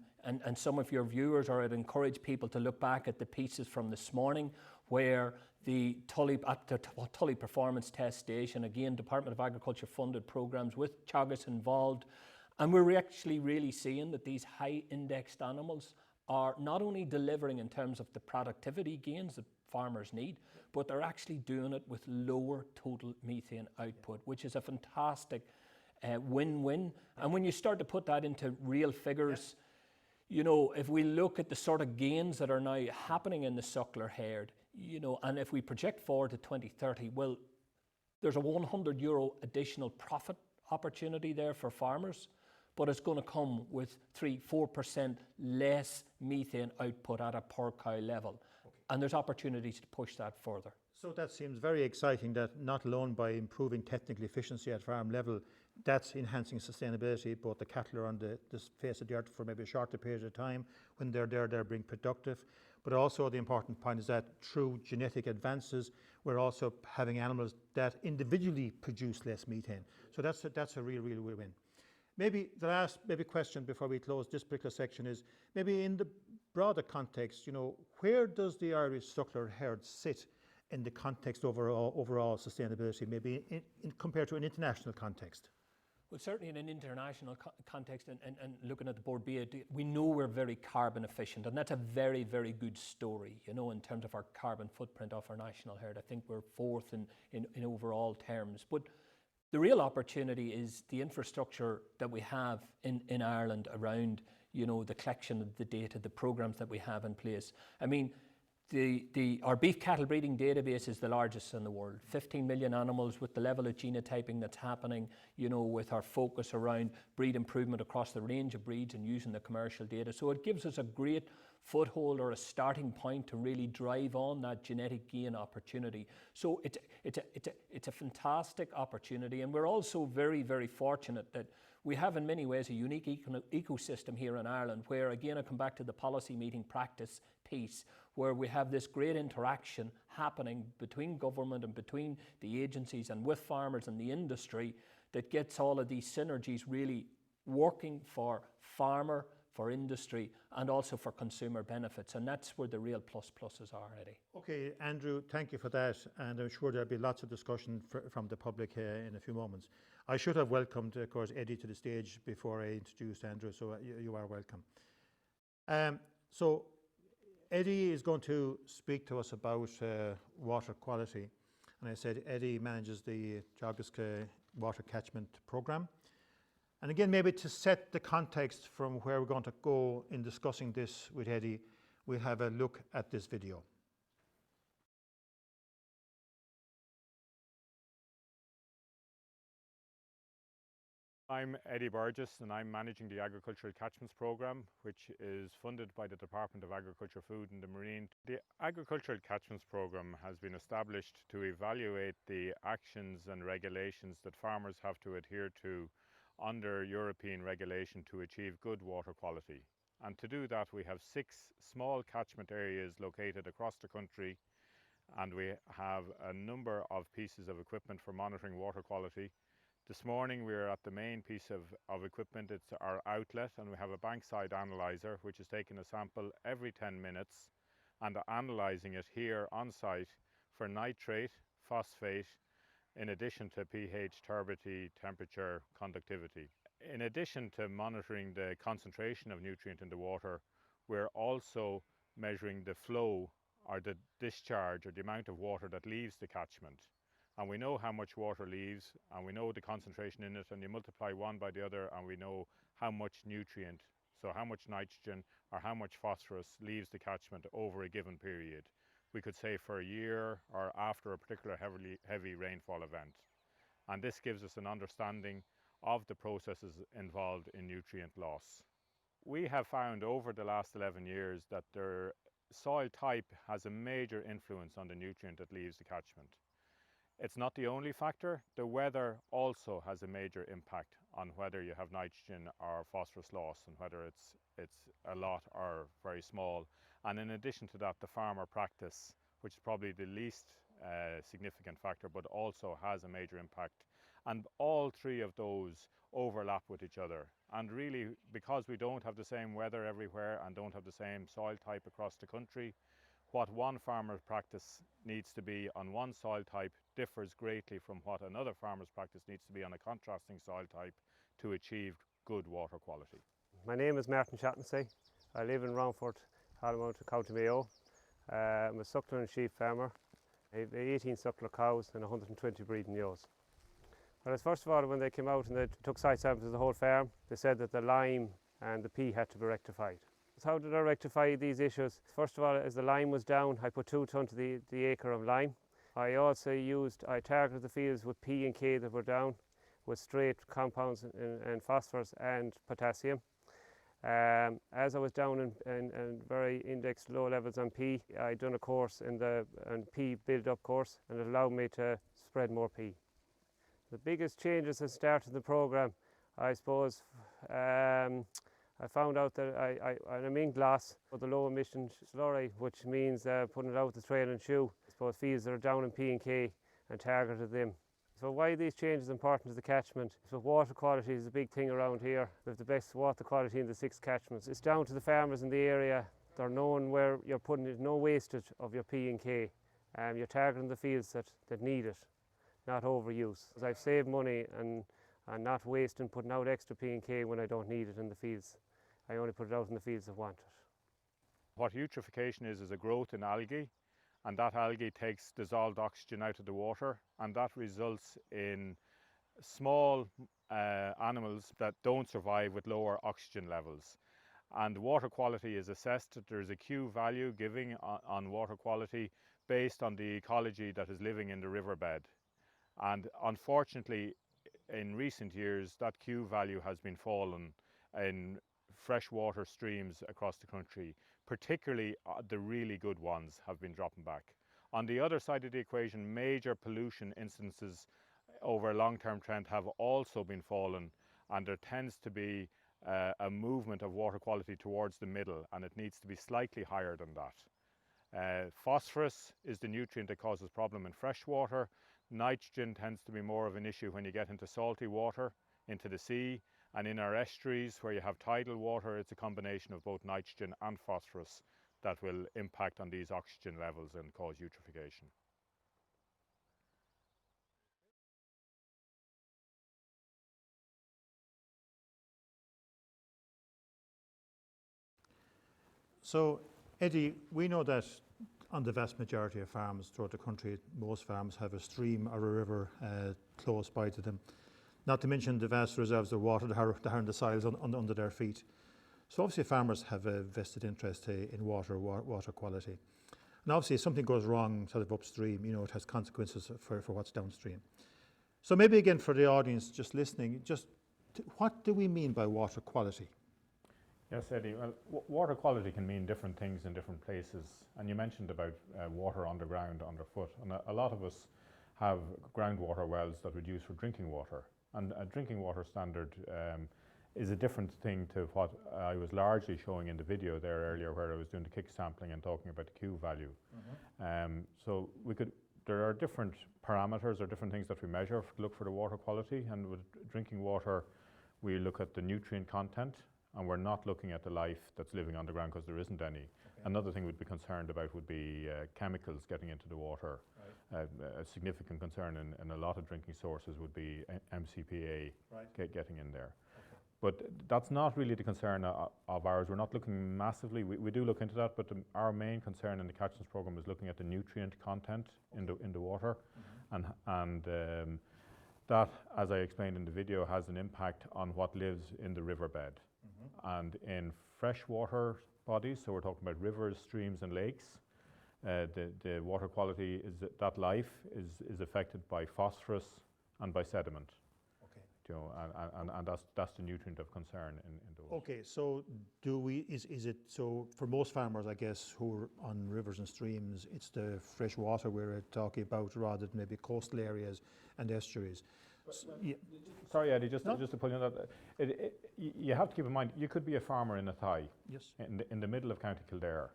some of your viewers, or I'd encourage people to look back at the pieces from this morning where the Tully Performance Test Station, again, Department of Agriculture funded programs with Teagasc involved. And we're actually really seeing that these high indexed animals are not only delivering in terms of the productivity gains that farmers need, but they're actually doing it with lower total methane output, which is a fantastic win-win. And when you start to put that into real figures, you know, if we look at the sort of gains that are now happening in the suckler herd, you know, and if we project forward to 2030, well, there's a €100 additional profit opportunity there for farmers, but it's going to come with 3-4% less methane output at a per cow level. And there's opportunities to push that further. So that seems very exciting, that not alone by improving technical efficiency at farm level, that's enhancing sustainability, but the cattle are on the face of the earth for maybe a shorter period of time. When they're there, they're being productive. But also the important point is that through genetic advances, we're also having animals that individually produce less methane. So that's a real win. Maybe the last question before we close this particular section is, maybe in the broader context, you know, where does the Irish suckler herd sit in the context overall sustainability, maybe compared to an international context? Well, certainly in an international context and looking at the board, we know we're very carbon efficient, and that's a very good story, you know, in terms of our carbon footprint of our national herd. I think we're fourth in overall terms. But the real opportunity is the infrastructure that we have in Ireland around, you know, the collection of the data, the programs that we have in place. I mean, our beef cattle breeding database is the largest in the world. 15 million animals, with the level of genotyping that's happening, you know, with our focus around breed improvement across the range of breeds and using the commercial data. So it gives us a great foothold or a starting point to really drive on that genetic gain opportunity. So it's a fantastic opportunity, and we're also very fortunate that we have in many ways a unique ecosystem here in Ireland, where again I come back to the policy meeting practice piece, where we have this great interaction happening between government and between the agencies and with farmers and the industry that gets all of these synergies really working for farmer, for industry, and also for consumer benefits. And that's where the real pluses are, Eddie. Okay, Andrew, thank you for that. And I'm sure there'll be lots of discussion from the public in a few moments. I should have welcomed, of course, Eddie to the stage before I introduced Andrew, so you are welcome. So Eddie is going to speak to us about water quality. And I said Eddie manages the Teagasc water catchment programme. And again, maybe to set the context from where we're going to go in discussing this with Eddie, we'll have a look at this video. I'm Eddie Burgess, and I'm managing the Agricultural Catchments Programme, which is funded by the Department of Agriculture, Food and the Marine. The Agricultural Catchments Programme has been established to evaluate the actions and regulations that farmers have to adhere to under European regulation to achieve good water quality. And to do that, we have 6 small catchment areas located across the country, and we have a number of pieces of equipment for monitoring water quality. This morning we are at the main piece of equipment. It's our outlet, and we have a bankside analyzer which is taking a sample every 10 minutes and analysing it here on site for nitrate, phosphate, in addition to pH, turbidity, temperature, conductivity. In addition to monitoring the concentration of nutrient in the water, we're also measuring the flow or the discharge or the amount of water that leaves the catchment. And we know how much water leaves, and we know the concentration in it, and you multiply one by the other and we know how much nutrient, so how much nitrogen or how much phosphorus leaves the catchment over a given period. We could say for a year or after a particular heavy rainfall event. And this gives us an understanding of the processes involved in nutrient loss. We have found over the last 11 years that the soil type has a major influence on the nutrient that leaves the catchment. It's not the only factor. The weather also has a major impact on whether you have nitrogen or phosphorus loss, and whether it's a lot or very small. And in addition to that, the farmer practice, which is probably the least significant factor, but also has a major impact. And all 3 of those overlap with each other. And really, because we don't have the same weather everywhere and don't have the same soil type across the country, what one farmer's practice needs to be on one soil type differs greatly from what another farmer's practice needs to be on a contrasting soil type to achieve good water quality. My name is Martin Chatnansey. I live in Roundford, Hallymount, County Mayo. I'm a suckler and sheep farmer. I have 18 suckler cows and 120 breeding ewes. Well, first of all, when they came out and they took site samples of the whole farm, they said that the lime and the pea had to be rectified. So how did I rectify these issues? First of all, as the lime was down, I put 2 tonnes to the acre of lime. I also I targeted the fields with P and K that were down, with straight compounds and phosphorus and potassium. As I was down in very indexed low levels on P, I'd done a course in the P build-up course, and it allowed me to spread more P. The biggest changes that started the programme, I suppose, I found out that I'm in glass for the low emission slurry, which means putting it out the trail and shoe. I suppose fields that are down in P and K and targeted them. So why these changes are important to the catchment? So water quality is a big thing around here. We have the best water quality in the 6 catchments. It's down to the farmers in the area. They're knowing where you're putting it, no wastage of your P and K. You're targeting the fields that need it, not overuse. So I've saved money and not wasting putting out extra P and K when I don't need it in the fields. I only put it out in the fields that want it. What eutrophication is a growth in algae, and that algae takes dissolved oxygen out of the water, and that results in small animals that don't survive with lower oxygen levels. And water quality is assessed. There's a Q value giving on water quality based on the ecology that is living in the riverbed. And unfortunately, in recent years, that Q value has been fallen in freshwater streams across the country. Particularly the really good ones have been dropping back. On the other side of the equation, major pollution instances over a long-term trend have also been fallen, and there tends to be a movement of water quality towards the middle, and it needs to be slightly higher than that. Phosphorus is the nutrient that causes problem in freshwater. Nitrogen tends to be more of an issue when you get into salty water, into the sea. And in our estuaries, where you have tidal water, it's a combination of both nitrogen and phosphorus that will impact on these oxygen levels and cause eutrophication. So, Eddie, we know that on the vast majority of farms throughout the country, most farms have a stream or a river close by to them. Not to mention the vast reserves of water that are in the soils under their feet. So obviously farmers have a vested interest in water quality. And obviously if something goes wrong sort of upstream, it has consequences for what's downstream. So maybe again for the audience just listening, what do we mean by water quality? Yes, Eddie. Well, water quality can mean different things in different places. And you mentioned about water underground, underfoot. And a lot of us have groundwater wells that we use for drinking water. And a drinking water standard is a different thing to what I was largely showing in the video there earlier, where I was doing the kick sampling and talking about the Q value. So there are different parameters or different things that we measure to look for the water quality. And with drinking water, we look at the nutrient content, and we're not looking at the life that's living underground because there isn't any. Okay. Another thing we'd be concerned about would be chemicals getting into the water. Right. A significant concern in a lot of drinking sources would be MCPA getting in there. Okay. But that's not really the concern of ours. We're not looking massively, we do look into that, but our main concern in the catchments programme is looking at the nutrient content in the water. And that, as I explained in the video, has an impact on what lives in the riverbed. And in freshwater bodies, so we're talking about rivers, streams and lakes, the water quality that life is affected by phosphorus and by sediment. Okay. And that's the nutrient of concern in those. Okay, so is it so for most farmers, I guess, who are on rivers and streams, it's the fresh water we're talking about rather than maybe coastal areas and estuaries. Yeah. Sorry, Eddie, just to put in that, you have to keep in mind, you could be a farmer in Athy, yes, in the middle of County Kildare,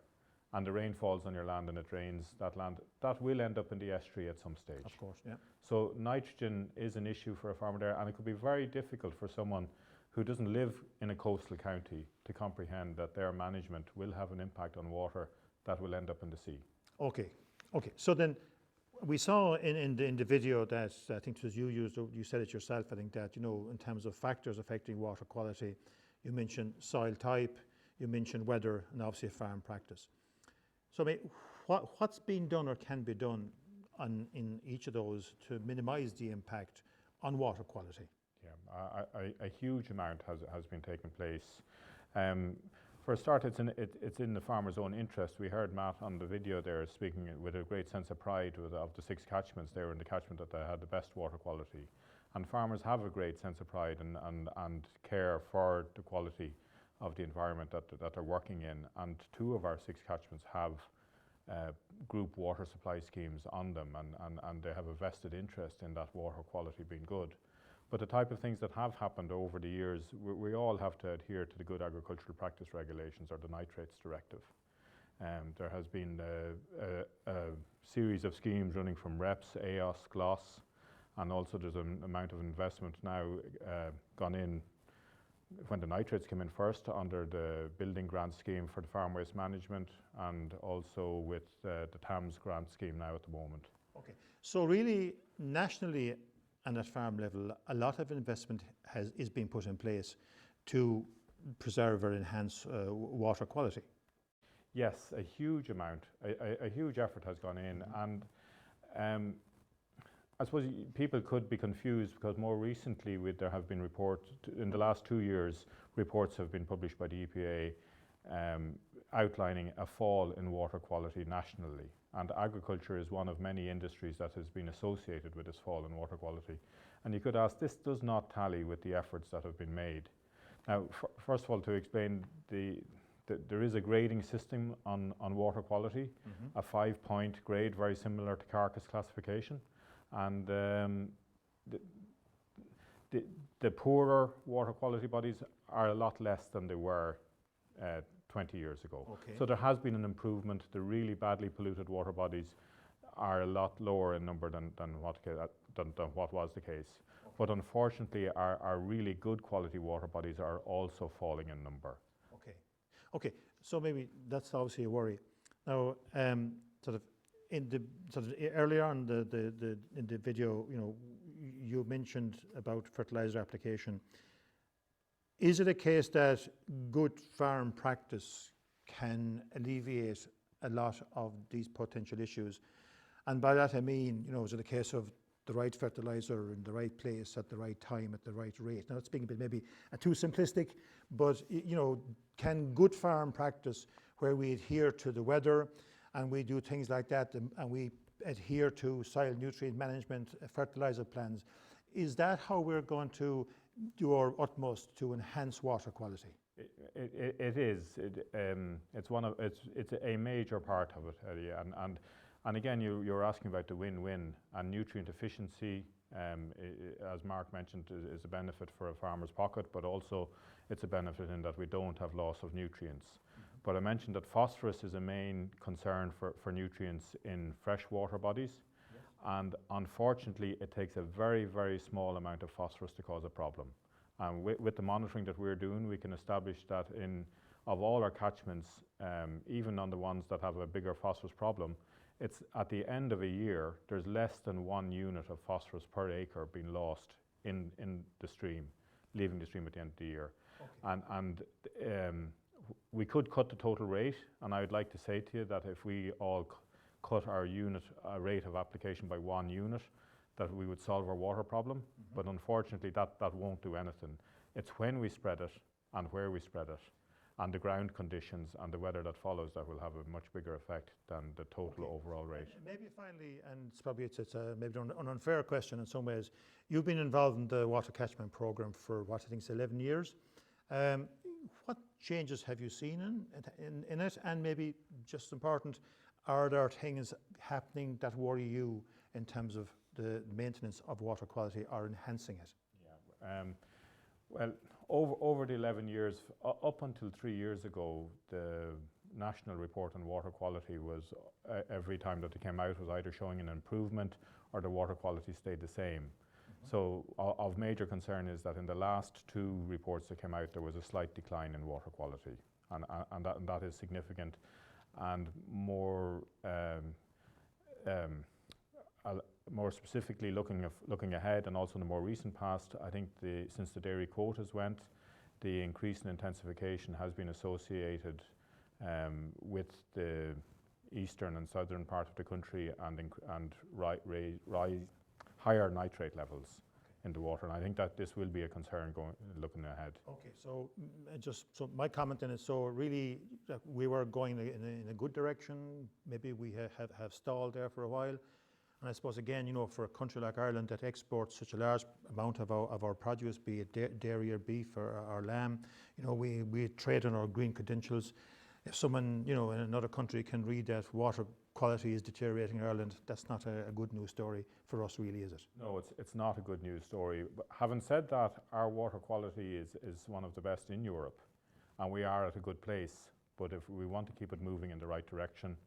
and the rain falls on your land and it drains that land. That will end up in the estuary at some stage. Of course, yeah. So nitrogen is an issue for a farmer there, and it could be very difficult for someone who doesn't live in a coastal county to comprehend that their management will have an impact on water that will end up in the sea. Okay, okay. So then we saw in the video that I think it was you used, you said it yourself, I think that, you know, in terms of factors affecting water quality, you mentioned soil type, you mentioned weather, and obviously farm practice. So I mean, what's been done or can be done in each of those to minimise the impact on water quality? Yeah, a huge amount has been taking place. For a start, it's in the farmer's own interest. We heard Matt on the video there speaking with a great sense of pride of the 6 catchments there in the catchment that they had the best water quality. And farmers have a great sense of pride and care for the quality of the environment that they're working in. And 2 of our 6 catchments have group water supply schemes on them, and they have a vested interest in that water quality being good. But the type of things that have happened over the years, we all have to adhere to the Good Agricultural Practice Regulations, or the Nitrates Directive. There has been a series of schemes running from REPS, AOS, GLOS, and also there's an amount of investment now gone in when the nitrates came in first under the building grant scheme for the farm waste management, and also with the TAMS grant scheme now at the moment. Okay, so really nationally and at farm level, a lot of investment is being put in place to preserve or enhance water quality. Yes, a huge amount, a huge effort has gone in, and I suppose people could be confused because more recently there have been reports, in the last 2 years, reports have been published by the EPA outlining a fall in water quality nationally. And agriculture is one of many industries that has been associated with this fall in water quality. And you could ask, this does not tally with the efforts that have been made. Now, first of all, to explain, there is a grading system on water quality, a 5-point grade, very similar to Teagasc classification. And the poorer water quality bodies are a lot less than they were 20 years ago. Okay. So there has been an improvement. The really badly polluted water bodies are a lot lower in number than what was the case. Okay. But unfortunately, our really good quality water bodies are also falling in number. Okay, okay. So maybe that's obviously a worry. Now, earlier on in the video, you know, you mentioned about fertilizer application. Is it a case that good farm practice can alleviate a lot of these potential issues? And by that I mean, you know, is it a case of the right fertilizer in the right place at the right time at the right rate? Now, it's being a bit maybe too simplistic, but you know, can good farm practice, where we adhere to the weather and we do things like that, and we adhere to soil nutrient management, fertilizer plans, is that how we're going to do our utmost to enhance water quality? It is. It's a major part of it, Eddie. And again, you're asking about the win-win, and nutrient efficiency, as Mark mentioned, is a benefit for a farmer's pocket, but also it's a benefit in that we don't have loss of nutrients. But I mentioned that phosphorus is a main concern for nutrients in freshwater bodies. Yes. And unfortunately, it takes a very, very small amount of phosphorus to cause a problem. And with the monitoring that we're doing, we can establish that of all our catchments, even on the ones that have a bigger phosphorus problem, it's at the end of a year, there's less than 1 unit of phosphorus per acre being lost in the stream, leaving the stream at the end of the year. Okay. And we could cut the total rate, and I would like to say to you that if we all cut our rate of application by 1 unit, that we would solve our water problem. But unfortunately, that won't do anything. It's when we spread it and where we spread it, and the ground conditions and the weather that follows, that will have a much bigger effect than the total overall rate. Maybe finally, and it's maybe an unfair question in some ways, you've been involved in the water catchment programme for what I think is 11 years. What changes have you seen in it? And maybe just important, are there things happening that worry you in terms of the maintenance of water quality or enhancing it? Yeah. Well, over the 11 years, up until 3 years ago, the national report on water quality was, every time that it came out, was either showing an improvement or the water quality stayed the same. So of major concern is that in the last 2 reports that came out, there was a slight decline in water quality, and that is significant. and more specifically looking ahead, and also in the more recent past, I think since the dairy quotas went, the increase in intensification has been associated with the eastern and southern part of the country and higher nitrate levels in the water, and I think that this will be a concern looking ahead. Okay, so so my comment then is, so really we were going in a good direction. Maybe we have stalled there for a while, and I suppose again, you know, for a country like Ireland that exports such a large amount of our produce, be it dairy or beef or lamb, you know, we trade on our green credentials. If someone, you know, in another country can read that water quality is deteriorating in Ireland, that's not a good news story for us, really, is it? No, it's not a good news story. But having said that, our water quality is one of the best in Europe, and we are at a good place. But if we want to keep it moving in the right direction,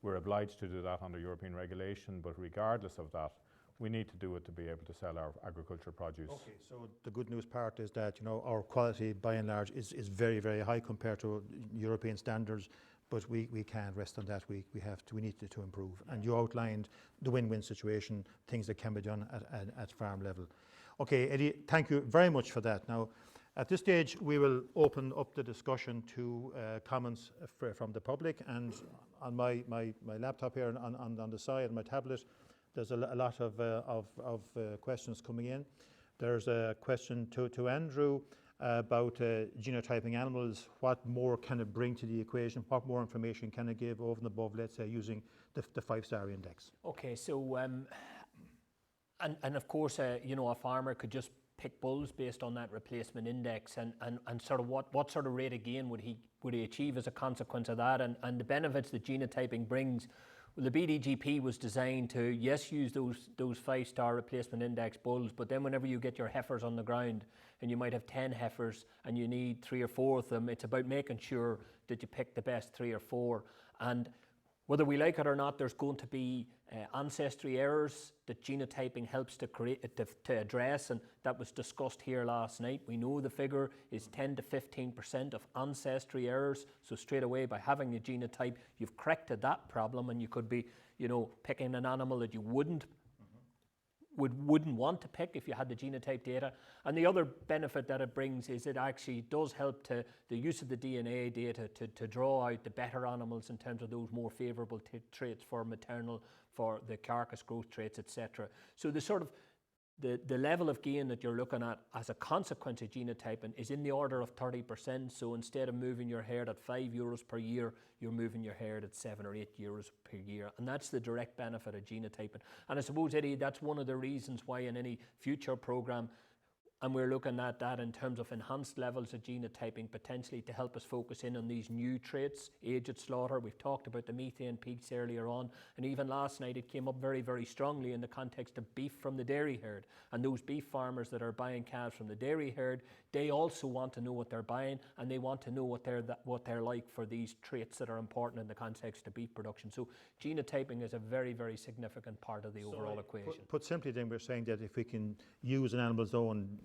we're obliged to do that under European regulation. But regardless of that, we need to do it to be able to sell our agricultural produce. Okay, so the good news part is that, you know, our quality by and large is very, very high compared to European standards, but we can't rest on that. We need to improve. And you outlined the win-win situation, things that can be done at farm level. Okay, Eddie, thank you very much for that. Now, at this stage, we will open up the discussion to comments from the public, and on my laptop here and on the side, my tablet, there's a lot of questions coming in. There's a question to Andrew about genotyping animals. What more can it bring to the equation? What more information can it give over and above, let's say, using the 5-star index? Okay, so and of course, you know, a farmer could just pick bulls based on that replacement index, and sort of what sort of rate of gain would he achieve as a consequence of that, and the benefits that genotyping brings. Well, the BDGP was designed to, yes, use those 5-star replacement index bulls, but then whenever you get your heifers on the ground and you might have 10 heifers and you need 3 or 4 of them, it's about making sure that you pick the best 3 or 4. And whether we like it or not, there's going to be ancestry errors that genotyping helps to address, and that was discussed here last night. We know the figure is 10 to 15% of ancestry errors, so straight away by having a genotype, you've corrected that problem, and you could be, you know, picking an animal that you wouldn't want to pick if you had the genotype data. And the other benefit that it brings is it actually does help to the use of the DNA data to draw out the better animals in terms of those more favourable traits for maternal, for the carcass growth traits, etc. So the sort of the level of gain that you're looking at as a consequence of genotyping is in the order of 30%. So instead of moving your herd at €5 per year, you're moving your herd at €7 or €8 per year. And that's the direct benefit of genotyping. And I suppose, Eddie, that's one of the reasons why in any future programme, and we're looking at that in terms of enhanced levels of genotyping potentially to help us focus in on these new traits, aged slaughter. We've talked about the methane peaks earlier on, and even last night it came up very, very strongly in the context of beef from the dairy herd. And those beef farmers that are buying calves from the dairy herd, they also want to know what they're buying, and they want to know what they're like for these traits that are important in the context of beef production. So genotyping is a very, very significant part of the overall equation. Put simply then, we're saying that if we can use an animal's own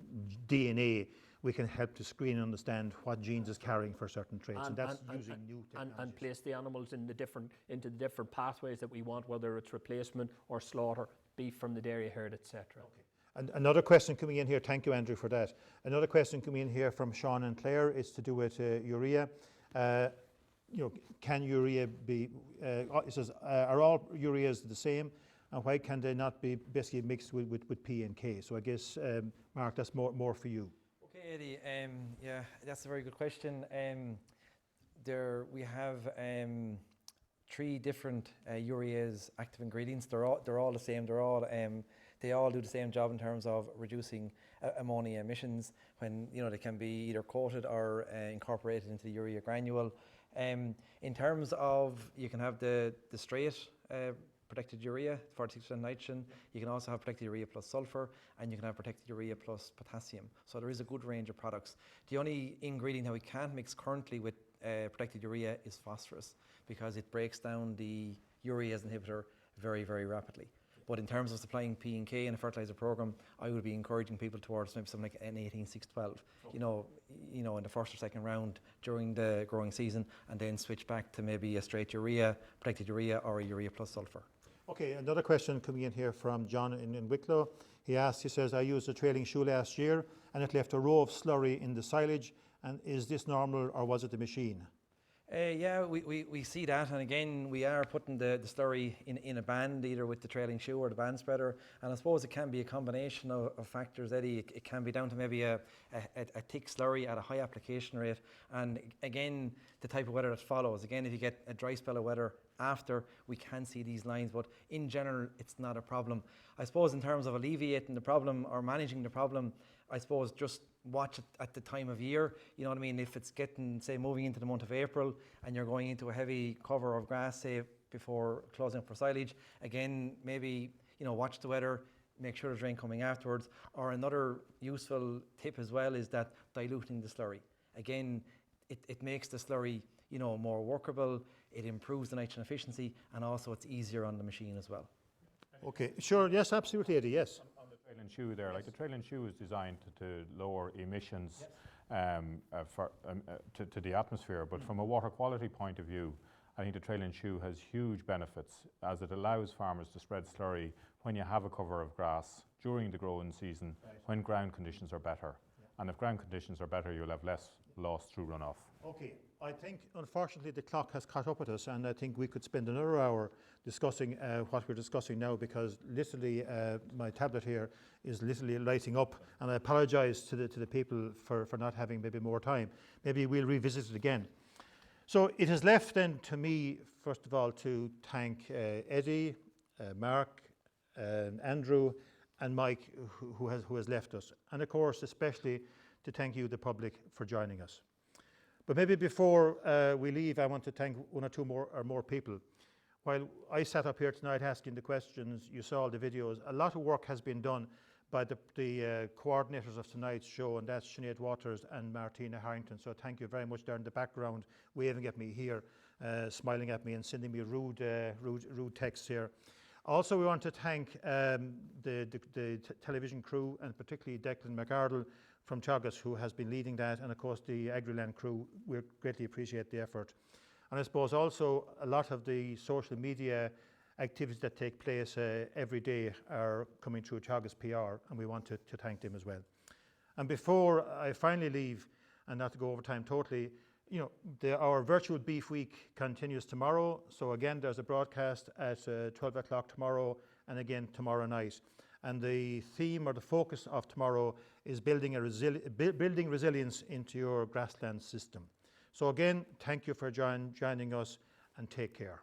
DNA, we can help to screen and understand what genes is carrying for certain traits, and that's using new technologies. And place the animals into the different pathways that we want, whether it's replacement or slaughter, beef from the dairy herd, etc. Okay. And another question coming in here, thank you, Andrew, for that. Another question coming in here from Sean and Claire is to do with urea. You know, can urea be, it says, are all ureas the same? And why can they not be basically mixed with P and K? So I guess, Mark, that's more for you. Okay, Eddie, yeah, that's a very good question. We have 3 different ureas active ingredients. They're all the same. They all do the same job in terms of reducing ammonia emissions when, you know, they can be either coated or incorporated into the urea granule. In terms of, you can have the straight protected urea, 46% nitrogen. You can also have protected urea plus sulfur, and you can have protected urea plus potassium. So there is a good range of products. The only ingredient that we can't mix currently with protected urea is phosphorus, because it breaks down the urease inhibitor very, very rapidly. But in terms of supplying P&K and a fertiliser programme, I would be encouraging people towards maybe something like an 18-6-12, you know, in the first or second round during the growing season, and then switch back to maybe a straight urea, protected urea, or a urea plus sulphur. Okay, another question coming in here from John in Wicklow. He says, I used a trailing shoe last year and it left a row of slurry in the silage, and is this normal or was it the machine? Yeah, we see that, and again we are putting the slurry in a band, either with the trailing shoe or the band spreader, and I suppose it can be a combination of factors, Eddie. It can be down to maybe a thick slurry at a high application rate, and again the type of weather that follows. Again, if you get a dry spell of weather after, we can see these lines, but in general it's not a problem. I suppose in terms of alleviating the problem or managing the problem, I suppose just watch it at the time of year. You know what I mean? If it's getting, say, moving into the month of April and you're going into a heavy cover of grass, say, before closing up for silage, again, maybe, you know, watch the weather, make sure there's rain coming afterwards. Or another useful tip as well is that diluting the slurry. Again, it makes the slurry, you know, more workable, it improves the nitrogen efficiency, and also it's easier on the machine as well. Okay, sure, yes, absolutely, Eddie, yes. Trailing shoe there, like the trailing shoe is designed to lower emissions to the atmosphere, but from a water quality point of view, I think the trailing shoe has huge benefits, as it allows farmers to spread slurry when you have a cover of grass during the growing season, when ground conditions are better. And if ground conditions are better, you'll have less loss through runoff. Okay, I think unfortunately the clock has caught up with us, and I think we could spend another hour discussing what we're discussing now, because literally my tablet here is literally lighting up, and I apologise to the people for not having maybe more time. Maybe we'll revisit it again. So it is left then to me, first of all, to thank Eddie, Mark, Andrew and Mike, who has left us, and of course especially to thank you, the public, for joining us. But maybe before we leave, I want to thank one or two more people. While I sat up here tonight asking the questions, you saw the videos, a lot of work has been done by the coordinators of tonight's show, and that's Sinead Waters and Martina Harrington. So thank you very much. They're in the background, waving at me here, smiling at me and sending me rude texts here. Also, we want to thank the television crew, and particularly Declan McArdle from Teagasc, who has been leading that, and of course the AgriLand crew. We greatly appreciate the effort. And I suppose also a lot of the social media activities that take place every day are coming through Teagasc PR, and we want to thank them as well. And before I finally leave, and not to go over time totally, you know, our virtual Beef Week continues tomorrow. So again, there's a broadcast at 12 o'clock tomorrow, and again tomorrow night. And the theme or the focus of tomorrow is building resilience into your grassland system. So again, thank you for joining us, and take care.